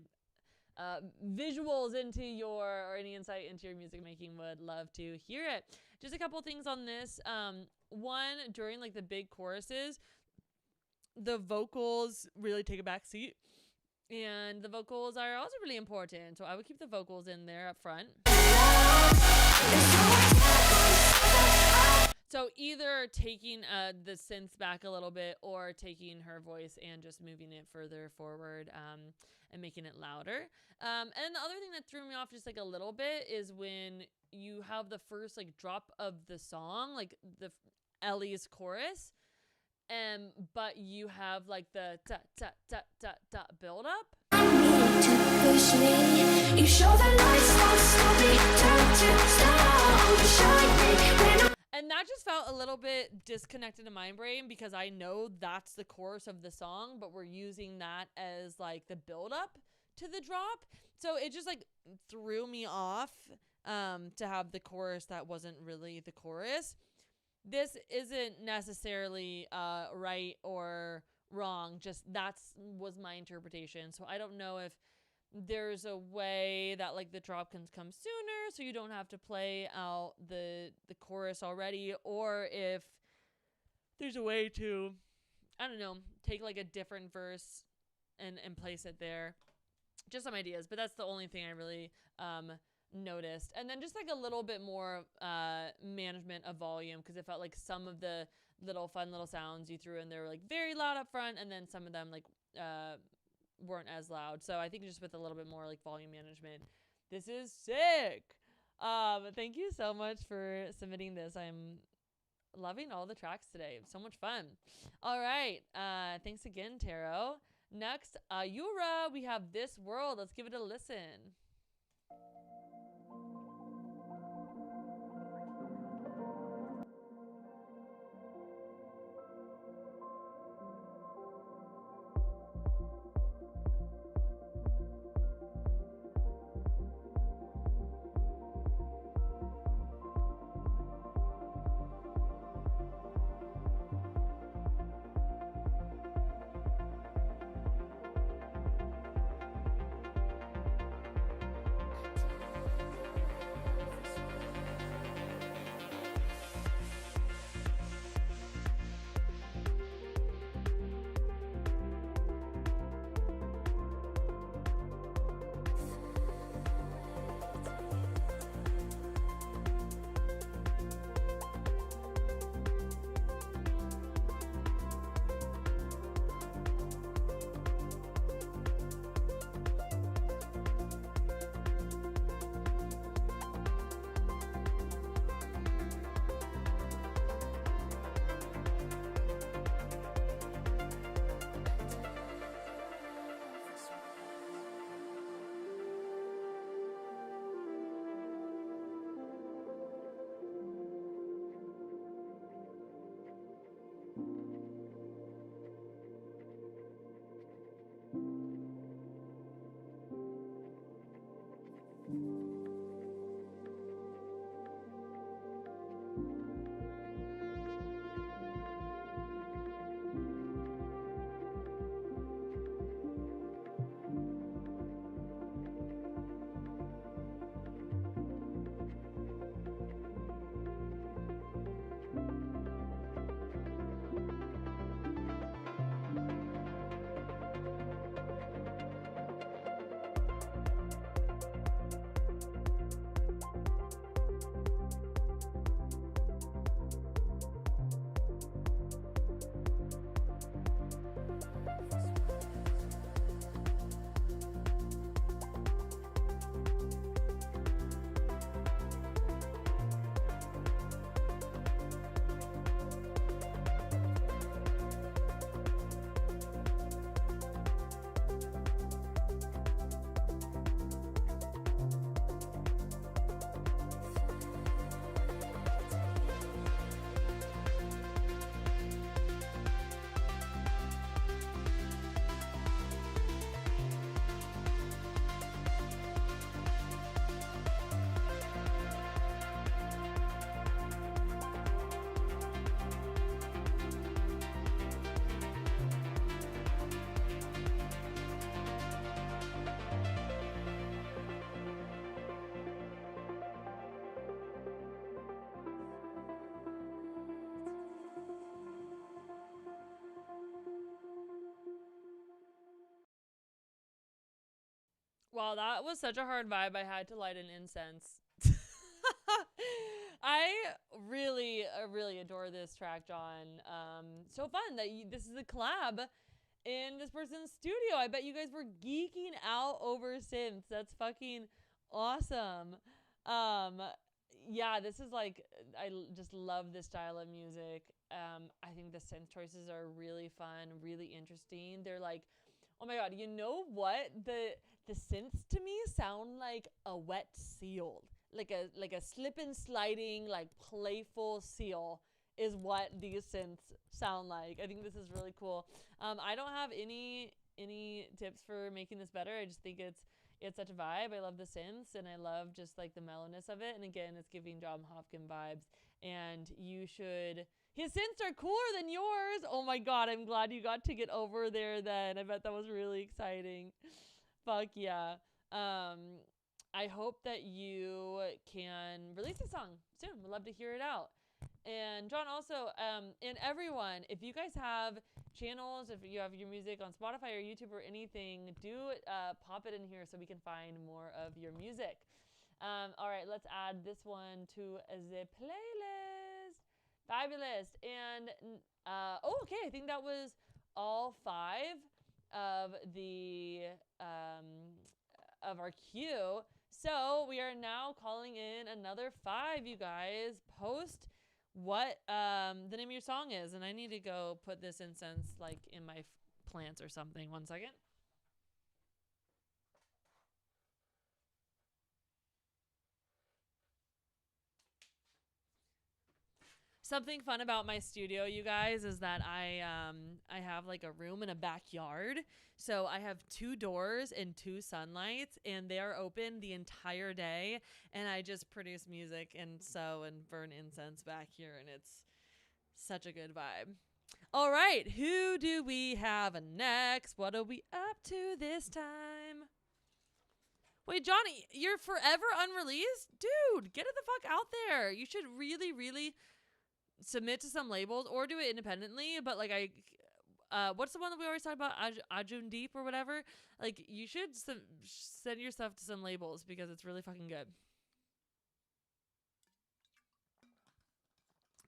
visuals into your, or any insight into your music making. Would love to hear it. Just a couple things on this. One, during like the big choruses, the vocals really take a back seat, and the vocals are also really important, so I would keep the vocals in there up front. So either taking the synths back a little bit, or taking her voice and just moving it further forward, and making it louder. And the other thing that threw me off just like a little bit is when you have the first like drop of the song, like the Ellie's chorus, but you have like the ta ta ta ta ta build up. push me. You show the lights, don't stop me, turn to stone. You shine me when And that just felt a little bit disconnected in my brain, because I know that's the chorus of the song, but we're using that as like the build up to the drop. So it just like threw me off to have the chorus that wasn't really the chorus. This isn't necessarily right or wrong, just was my interpretation. So I don't know if there's a way that like the drop can come sooner, so you don't have to play out the chorus already, or if there's a way to, I don't know, take like a different verse and place it there. Just some ideas, but that's the only thing I really noticed. And then just like a little bit more management of volume, because it felt like some of the fun little sounds you threw in there were like very loud up front, and then some of them like weren't as loud. So I think just with a little bit more like volume management, this is sick. Thank you so much for submitting this. I'm loving all the tracks today. So much fun. All right. Thanks again, Taro. Next, Yura, we have This World. Let's give it a listen. Wow, that was such a hard vibe. I had to light an incense. I really adore this track, John. So fun that this is a collab in this person's studio. I bet you guys were geeking out over synths. That's fucking awesome. Um, yeah, this is like, just love this style of music. I think the synth choices are really fun, really interesting. They're like, oh my god, you know what? The synths to me sound like a wet seal. Like a slip and sliding, like playful seal is what these synths sound like. I think this is really cool. I don't have any tips for making this better. I just think it's such a vibe. I love the synths and I love just like the mellowness of it. And again, it's giving John Hopkins vibes. And you should. His synths are cooler than yours. Oh my god, I'm glad you got to get over there then. I bet that was really exciting. Fuck yeah. I hope that you can release a song soon. We'd love to hear it out. And John, also, and everyone, if you guys have channels, if you have your music on Spotify or YouTube or anything, do pop it in here so we can find more of your music. All right, let's add this one to the playlist. Fabulous. And okay, I think that was all 5 of the of our queue. So we are now calling in another 5, you guys. Post what the name of your song is, and I need to go put this incense like in my plants or something. 1 second. Something fun about my studio, you guys, is that I have like a room and a backyard. So I have 2 doors and 2 sunlights, and they are open the entire day. And I just produce music and sew and burn incense back here, and it's such a good vibe. All right, who do we have next? What are we up to this time? Wait, Johnny, you're forever unreleased? Dude, get it the fuck out there. You should really submit to some labels or do it independently. But like what's the one that we always talk about, Ajun Deep or whatever? Like, you should send your stuff to some labels because it's really fucking good.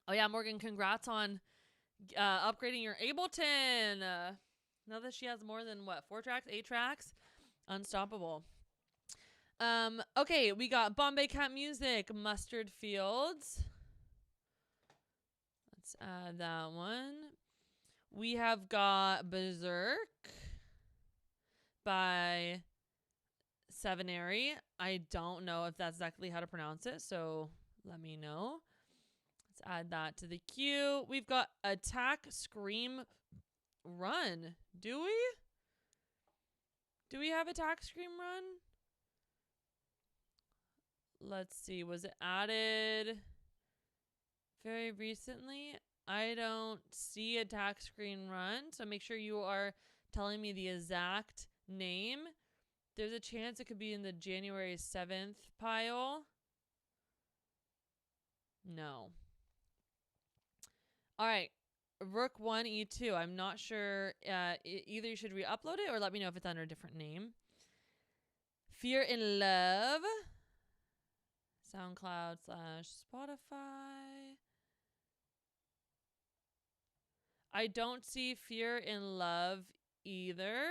Oh yeah, Morgan, congrats on upgrading your Ableton. Now that she has more than 4 tracks, 8 tracks, unstoppable. Okay, we got Bombay Cat Music, Mustard Fields. Let's add that one. We have got Berserk by Sevenary. I don't know if that's exactly how to pronounce it, so let me know. Let's add that to the queue. We've got Attack, Scream, Run. Do we? Do we have Attack, Scream, Run? Let's see. Was it added very recently? I don't see Attack, Screen, Run, so make sure you are telling me the exact name. There's a chance it could be in the January 7th pile. No. All right. Rook 1 E2. I'm not sure. Either you should re-upload it or let me know if it's under a different name. Fear in Love. SoundCloud/Spotify. I don't see Fear in Love either.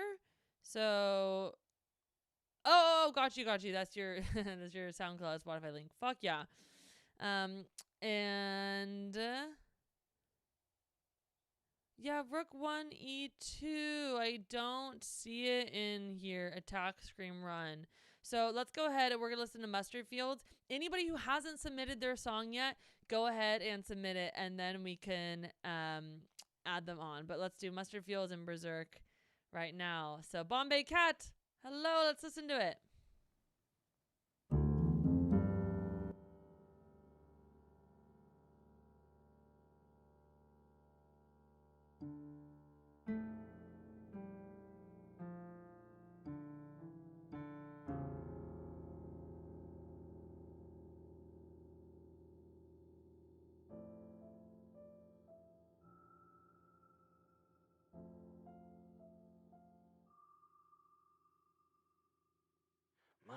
So, oh, got you. That's your that's your SoundCloud Spotify link. Fuck yeah. And yeah, Rook 1 E2. I don't see it in here. Attack, Scream, Run. So let's go ahead and we're going to listen to Mustard Fields. Anybody who hasn't submitted their song yet, go ahead and submit it, and then we can add them on. But let's do Mustard Fields and Berserk right now. So Bombay Cat, hello, let's listen to it.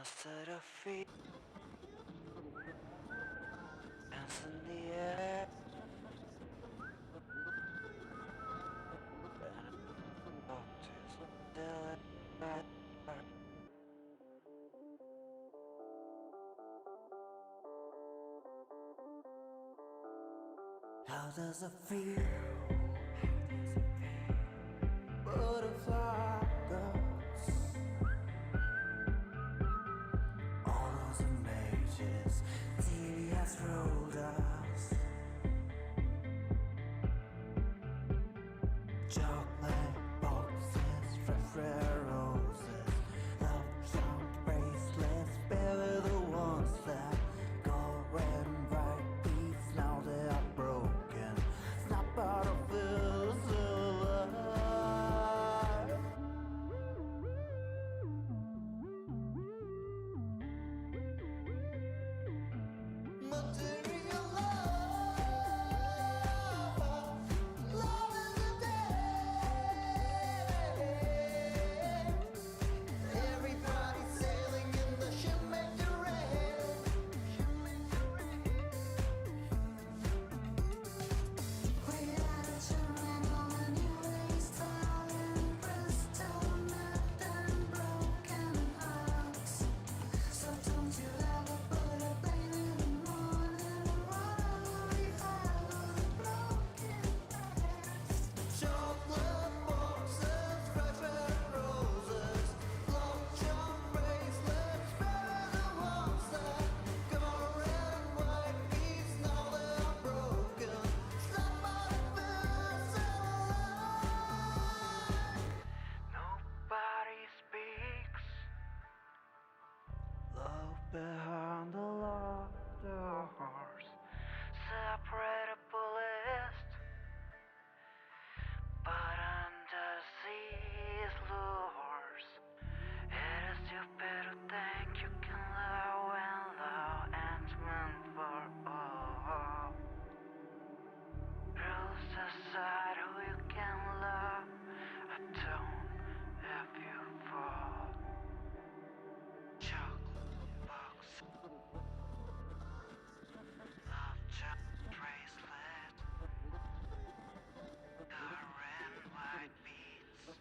set of feet, hands in the air. How does it feel? Butterfly thoughts, all those images TV has rolled us. Chocolate boxes, fresh rare roses, love charm bracelets, barely the ones that go red and white beads. Now they are broken. Snap out of this alive. Material love, love is a day. Everybody sailing in the ship make the rain. We are children on a new style and crystal meth and broken hearts. So don't you ever put a blame in the morning. We have broken hearts. Chocolate boxes, fresh red roses, long charm bracelets, bury the ones that go red, white beads. Now they are broken. Somebody feels alive. Nobody speaks. Love behind the locked doors, separable list, but under these lures, it is stupid to think you can love when love ends meant for all. Rules decide who you can love, atone if you fall. Chocolate box, love charm bracelet, red and white beads.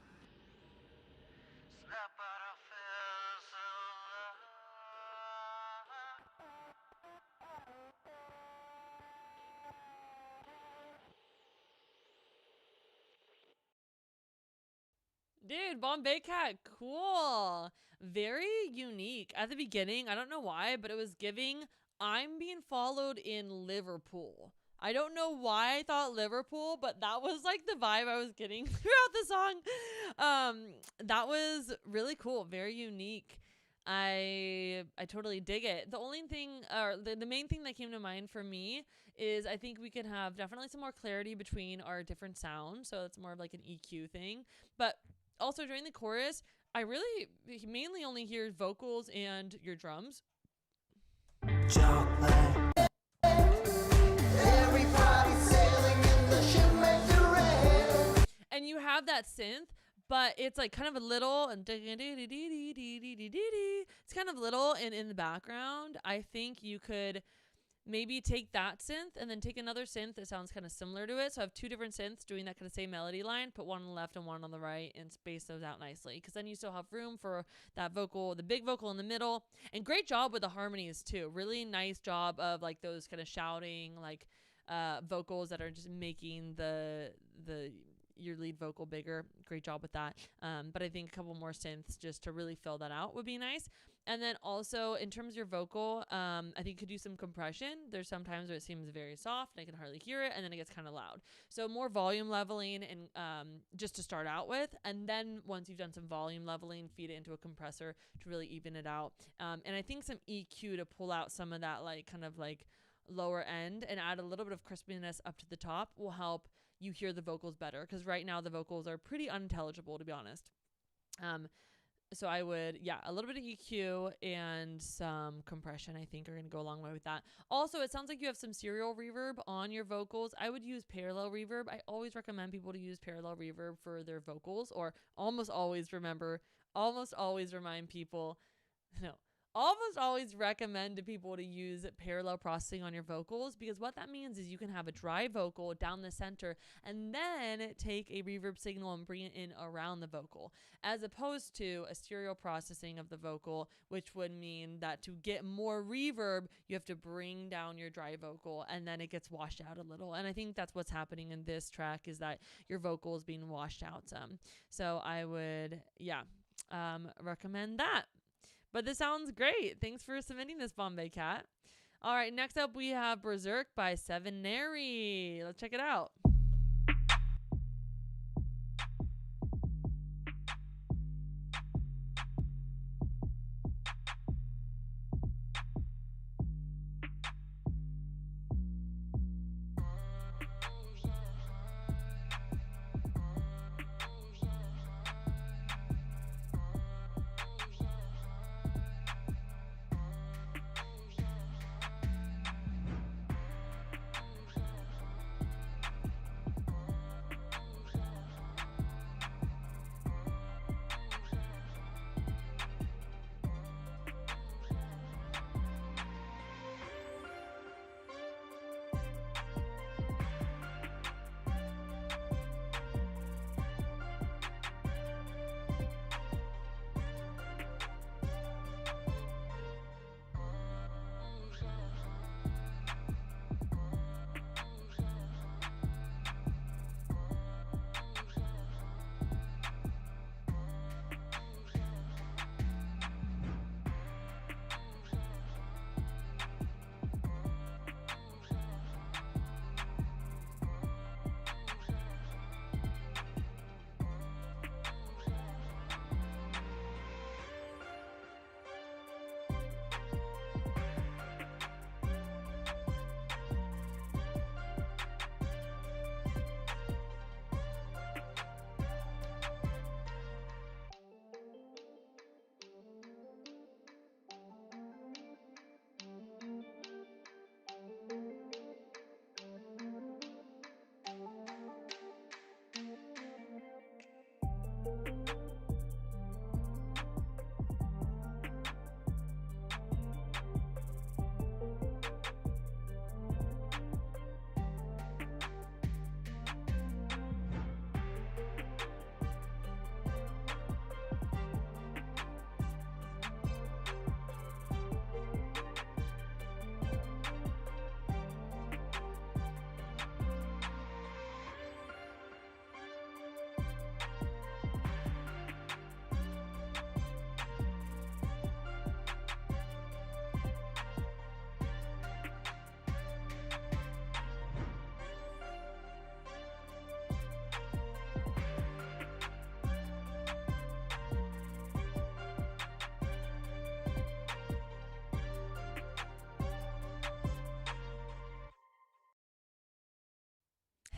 Snap out of this alive. Dude, Bombay Cat, cool. Very unique. At the beginning, I don't know why, but it was giving I'm being followed in Liverpool. I don't know why I thought Liverpool, but that was like the vibe I was getting throughout the song. That was really cool, very unique. I totally dig it. The only thing, or the main thing that came to mind for me is I think we could have definitely some more clarity between our different sounds. So it's more of like an EQ thing. But also during the chorus, I really mainly only hear vocals and your drums. Chocolate. Everybody sailing in the ship make the rain. And you have that synth, but it's like kind of a little and it's kind of little and in the background. I think you could maybe take that synth and then take another synth that sounds kind of similar to it. So I have two different synths doing that kind of same melody line, put one on the left and one on the right and space those out nicely. Because then you still have room for that vocal, the big vocal in the middle. And great job with the harmonies too. Really nice job of like those kind of shouting, like vocals that are just making the your lead vocal bigger. Great job with that. But I think a couple more synths just to really fill that out would be nice. And then also in terms of your vocal, I think you could do some compression. There's some times where it seems very soft and I can hardly hear it, and then it gets kind of loud. So more volume leveling and just to start out with. And then once you've done some volume leveling, feed it into a compressor to really even it out. And I think some EQ to pull out some of that like kind of like lower end and add a little bit of crispiness up to the top will help you hear the vocals better, because right now the vocals are pretty unintelligible, to be honest. So I would, a little bit of EQ and some compression, I think, are going to go a long way with that. Also, it sounds like you have some serial reverb on your vocals. I would use parallel reverb. I always recommend people to use parallel reverb for their vocals, or almost always remind people, no, almost always recommend to people to use parallel processing on your vocals, because what that means is you can have a dry vocal down the center and then take a reverb signal and bring it in around the vocal, as opposed to a stereo processing of the vocal, which would mean that to get more reverb, you have to bring down your dry vocal and then it gets washed out a little. And I think that's what's happening in this track, is that your vocal is being washed out some. So I would, recommend that. But this sounds great. Thanks for submitting this, Bombay Cat. All right, next up we have Berserk by Sevenary. Let's check it out.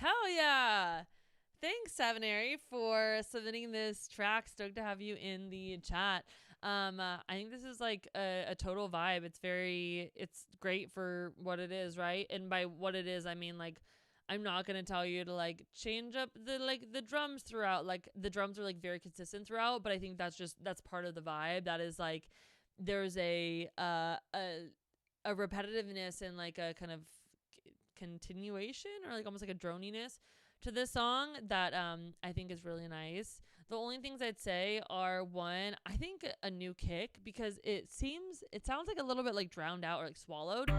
Hell yeah. Thanks, Sevenary, for submitting this track. Stoked to have you in the chat. I think this is like a total vibe. It's great for what it is, right? And by what it is, I mean, like, I'm not gonna tell you to like change up the drums throughout. Like, the drums are like very consistent throughout, but I think that's part of the vibe. That is like, there's a repetitiveness and like a kind of continuation, or like almost like a droniness to this song that I think is really nice. The only things I'd say are, one, I think a new kick, because it sounds like a little bit like drowned out or like swallowed.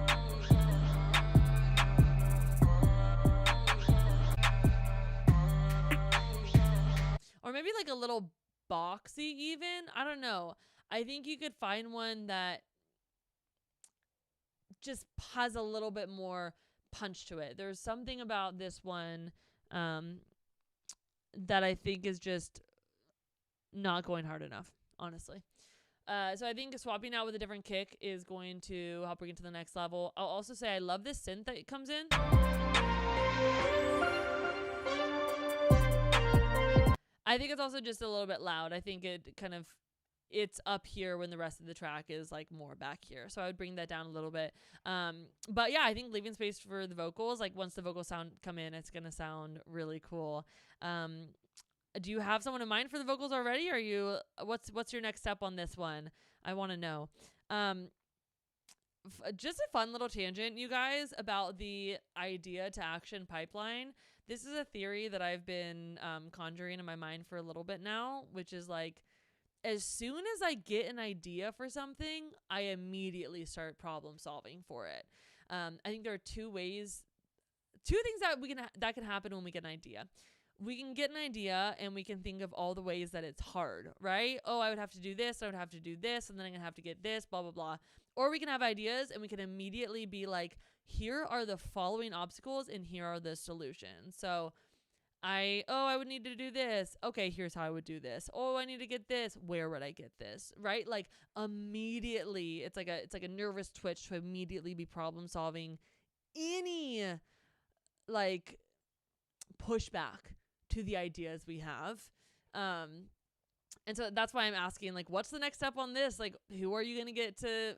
Or maybe like a little boxy even. I don't know. I think you could find one that just has a little bit more punch to it. There's something about this one that I think is just not going hard enough, honestly. So I think swapping out with a different kick is going to help bring it to the next level. I'll also say I love this synth that comes in. I think it's also just a little bit loud. I think it's up here when the rest of the track is like more back here. So I would bring that down a little bit. But yeah, I think leaving space for the vocals, like once the vocals come in, it's going to sound really cool. Do you have someone in mind for the vocals already? What's your next step on this one? I want to know. Um, just a fun little tangent, you guys, about the idea to action pipeline. This is a theory that I've been conjuring in my mind for a little bit now, which is like, as soon as I get an idea for something, I immediately start problem solving for it. I think there are two things that that can happen when we get an idea. We can get an idea and we can think of all the ways that it's hard, right? Oh, I would have to do this, I would have to do this, and then I'm gonna have to get this, blah, blah, blah. Or we can have ideas and we can immediately be like, here are the following obstacles and here are the solutions. So I would need to do this. Okay, here's how I would do this. Oh, I need to get this. Where would I get this? Right? Like immediately, it's like a nervous twitch to immediately be problem solving any like pushback to the ideas we have. And so that's why I'm asking, like, what's the next step on this? Like, who are you going to get to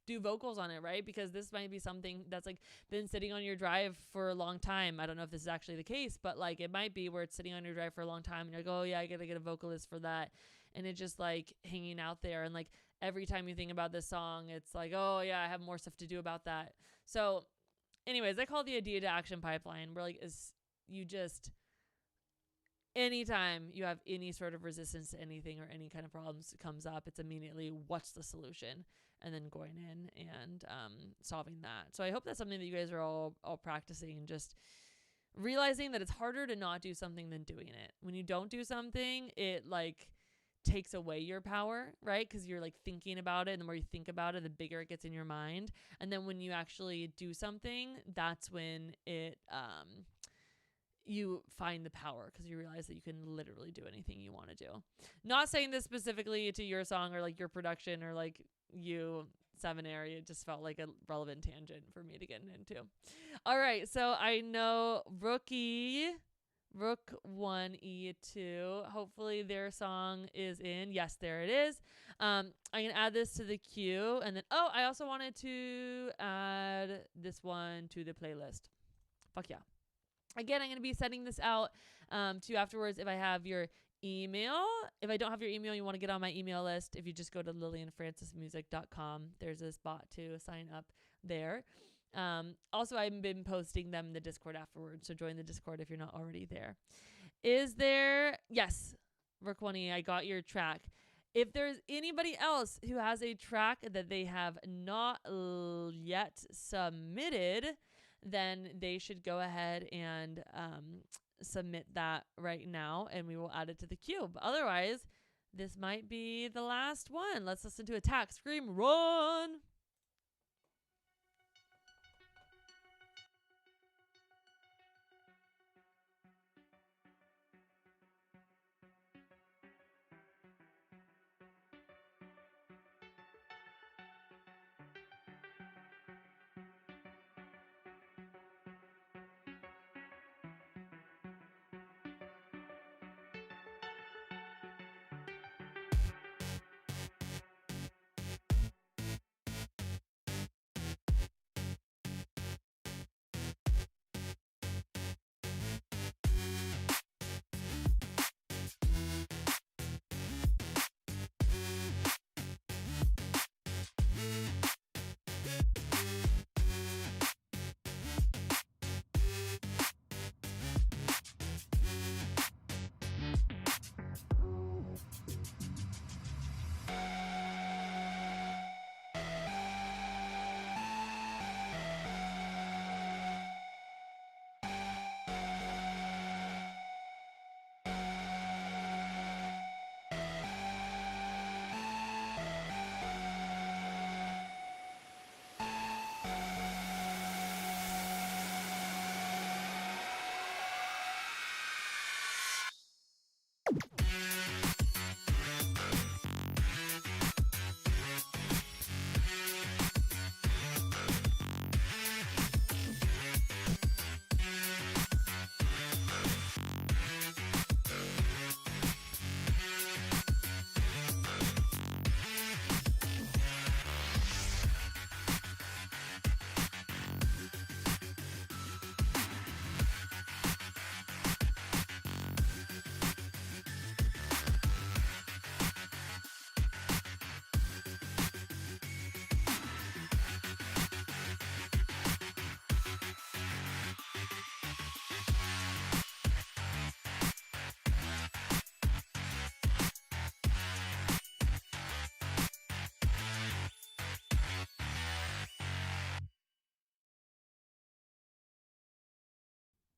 do vocals on it, right? Because this might be something that's like been sitting on your drive for a long time. I don't know if this is actually the case, but like it might be where it's sitting on your drive for a long time and you're like, oh yeah, I got to get a vocalist for that. And it's just like hanging out there. And like every time you think about this song, it's like, oh yeah, I have more stuff to do about that. So anyways, I call the idea to action pipeline where like anytime you have any sort of resistance to anything or any kind of problems comes up, it's immediately what's the solution, and then going in and solving that. So I hope that's something that you guys are all practicing, and just realizing that it's harder to not do something than doing it. When you don't do something, it like takes away your power, right? Because you're like thinking about it, and the more you think about it, the bigger it gets in your mind. And then when you actually do something, that's when it you find the power, because you realize that you can literally do anything you want to do. Not saying this specifically to your song or like your production or like you, Seven area. It just felt like a relevant tangent for me to get into. All right, so I know Rook 1E2. Hopefully their song is in. Yes, there it is. I can add this to the queue, and then I also wanted to add this one to the playlist. Fuck yeah. Again, I'm going to be sending this out to you afterwards if I have your email. If I don't have your email, you want to get on my email list. If you just go to lillianfrancismusic.com, there's a spot to sign up there. Also, I've been posting them in the Discord afterwards, so join the Discord if you're not already there. Is there... Yes, Rook1E, I got your track. If there's anybody else who has a track that they have not yet submitted, then they should go ahead and submit that right now, and we will add it to the queue. But otherwise, this might be the last one. Let's listen to Attack, Scream, Run!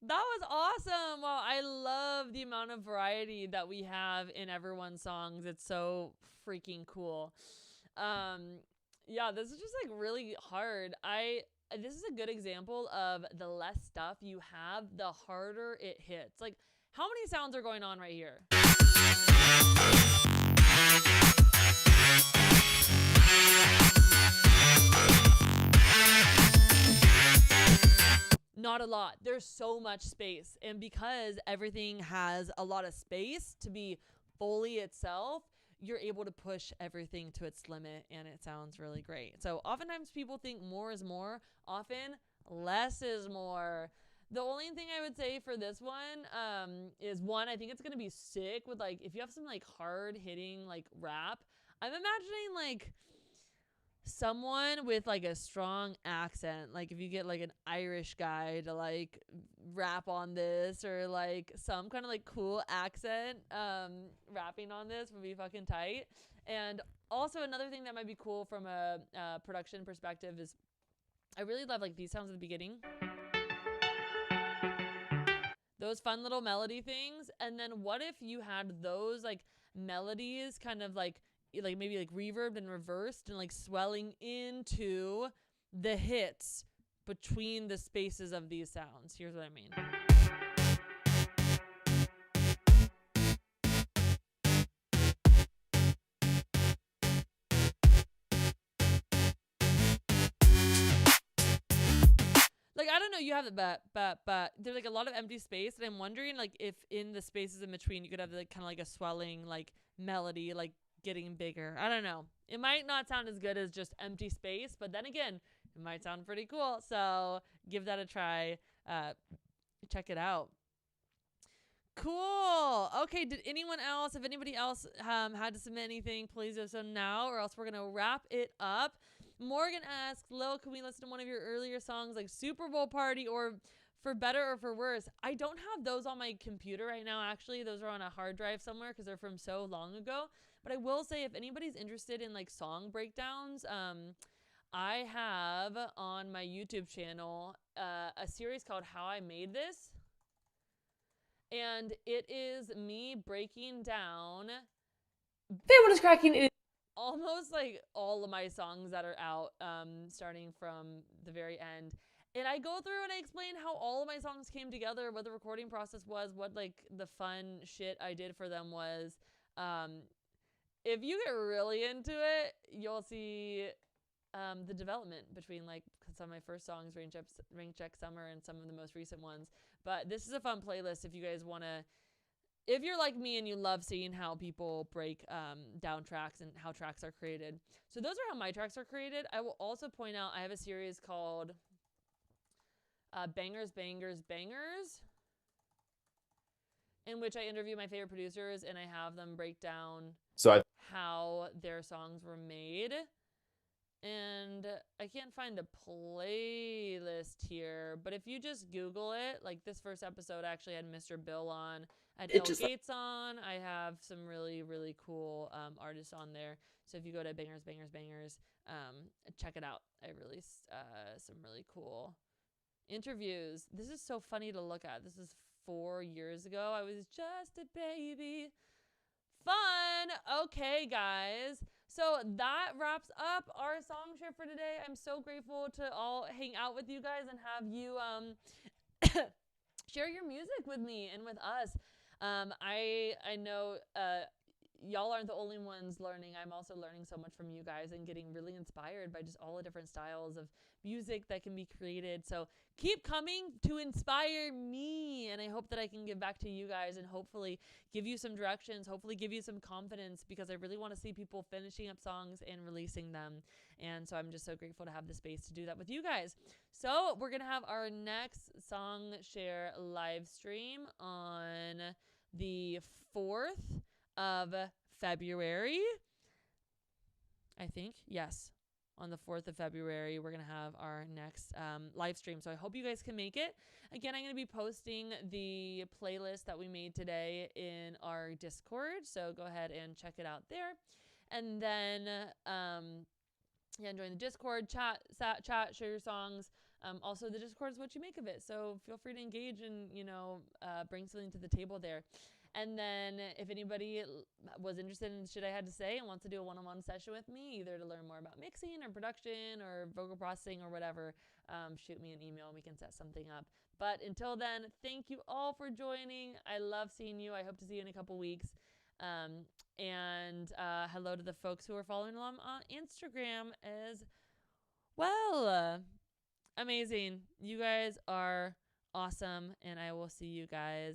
That was awesome. Wow, I love the amount of variety that we have in everyone's songs. It's so freaking cool. Um, yeah, this is just like really hard. This is a good example of the less stuff you have, the harder it hits. Like, how many sounds are going on right here? Not a lot. There's so much space. And because everything has a lot of space to be fully itself, you're able to push everything to its limit and it sounds really great. So oftentimes people think more is more. Often less is more. The only thing I would say for this one is one, I think it's going to be sick with like, if you have some like hard hitting like rap, I'm imagining like someone with like a strong accent, like if you get like an Irish guy to like rap on this, or like some kind of like cool accent rapping on this would be fucking tight. And also another thing that might be cool from a production perspective is I really love like these sounds at the beginning, those fun little melody things. And then what if you had those like melodies kind of like maybe like reverbed and reversed and like swelling into the hits between the spaces of these sounds. Here's what I mean. Like, I don't know, you have it, but there's like a lot of empty space, and I'm wondering like if in the spaces in between you could have like kind of like a swelling like melody like getting bigger. I don't know. It might not sound as good as just empty space, but then again, it might sound pretty cool. So give that a try. Check it out. Cool. Okay. Did anyone else, if anybody else had to submit anything, please do so now, or else we're going to wrap it up. Morgan asks, Lil, can we listen to one of your earlier songs like Super Bowl Party or For Better or For Worse? I don't have those on my computer right now, actually. Those are on a hard drive somewhere because they're from so long ago. But I will say, if anybody's interested in like song breakdowns, I have on my YouTube channel a series called How I Made This. And it is me breaking down what is cracking is almost like all of my songs that are out, starting from the very end. And I go through and I explain how all of my songs came together, what the recording process was, what like the fun shit I did for them was. If you get really into it, you'll see the development between like some of my first songs, Rain Check Summer, and some of the most recent ones. But this is a fun playlist if you guys want to, if you're like me and you love seeing how people break down tracks and how tracks are created. So those are how my tracks are created. I will also point out I have a series called Bangers, Bangers, Bangers, in which I interview my favorite producers and I have them break down how their songs were made. And I can't find a playlist here, but if you just Google it, like this first episode, I actually had Mr. Bill on, I had Bill Gates on, I have some really, really cool artists on there. So if you go to Bangers, Bangers, Bangers, check it out. I released some really cool interviews. This is so funny to look at. This is 4 years ago. I was just a baby. Fun. Okay, guys. So that wraps up our song share for today. I'm so grateful to all hang out with you guys and have you share your music with me and with us. I know y'all aren't the only ones learning. I'm also learning so much from you guys and getting really inspired by just all the different styles of music that can be created. So keep coming to inspire me, and I hope that I can give back to you guys and hopefully give you some directions, hopefully give you some confidence, because I really want to see people finishing up songs and releasing them. And so I'm just so grateful to have the space to do that with you guys. So we're going to have our next song share live stream on the 4th of February, I think. Yes, on the 4th of February, we're going to have our next live stream. So I hope you guys can make it. Again, I'm going to be posting the playlist that we made today in our Discord. So go ahead and check it out there. And then, join the Discord, chat, share your songs. Also, the Discord is what you make of it. So feel free to engage and, bring something to the table there. And then if anybody was interested in shit I had to say and wants to do a one-on-one session with me, either to learn more about mixing or production or vocal processing or whatever, shoot me an email and we can set something up. But until then, thank you all for joining. I love seeing you. I hope to see you in a couple weeks. And hello to the folks who are following along on Instagram as well. Amazing. You guys are awesome. And I will see you guys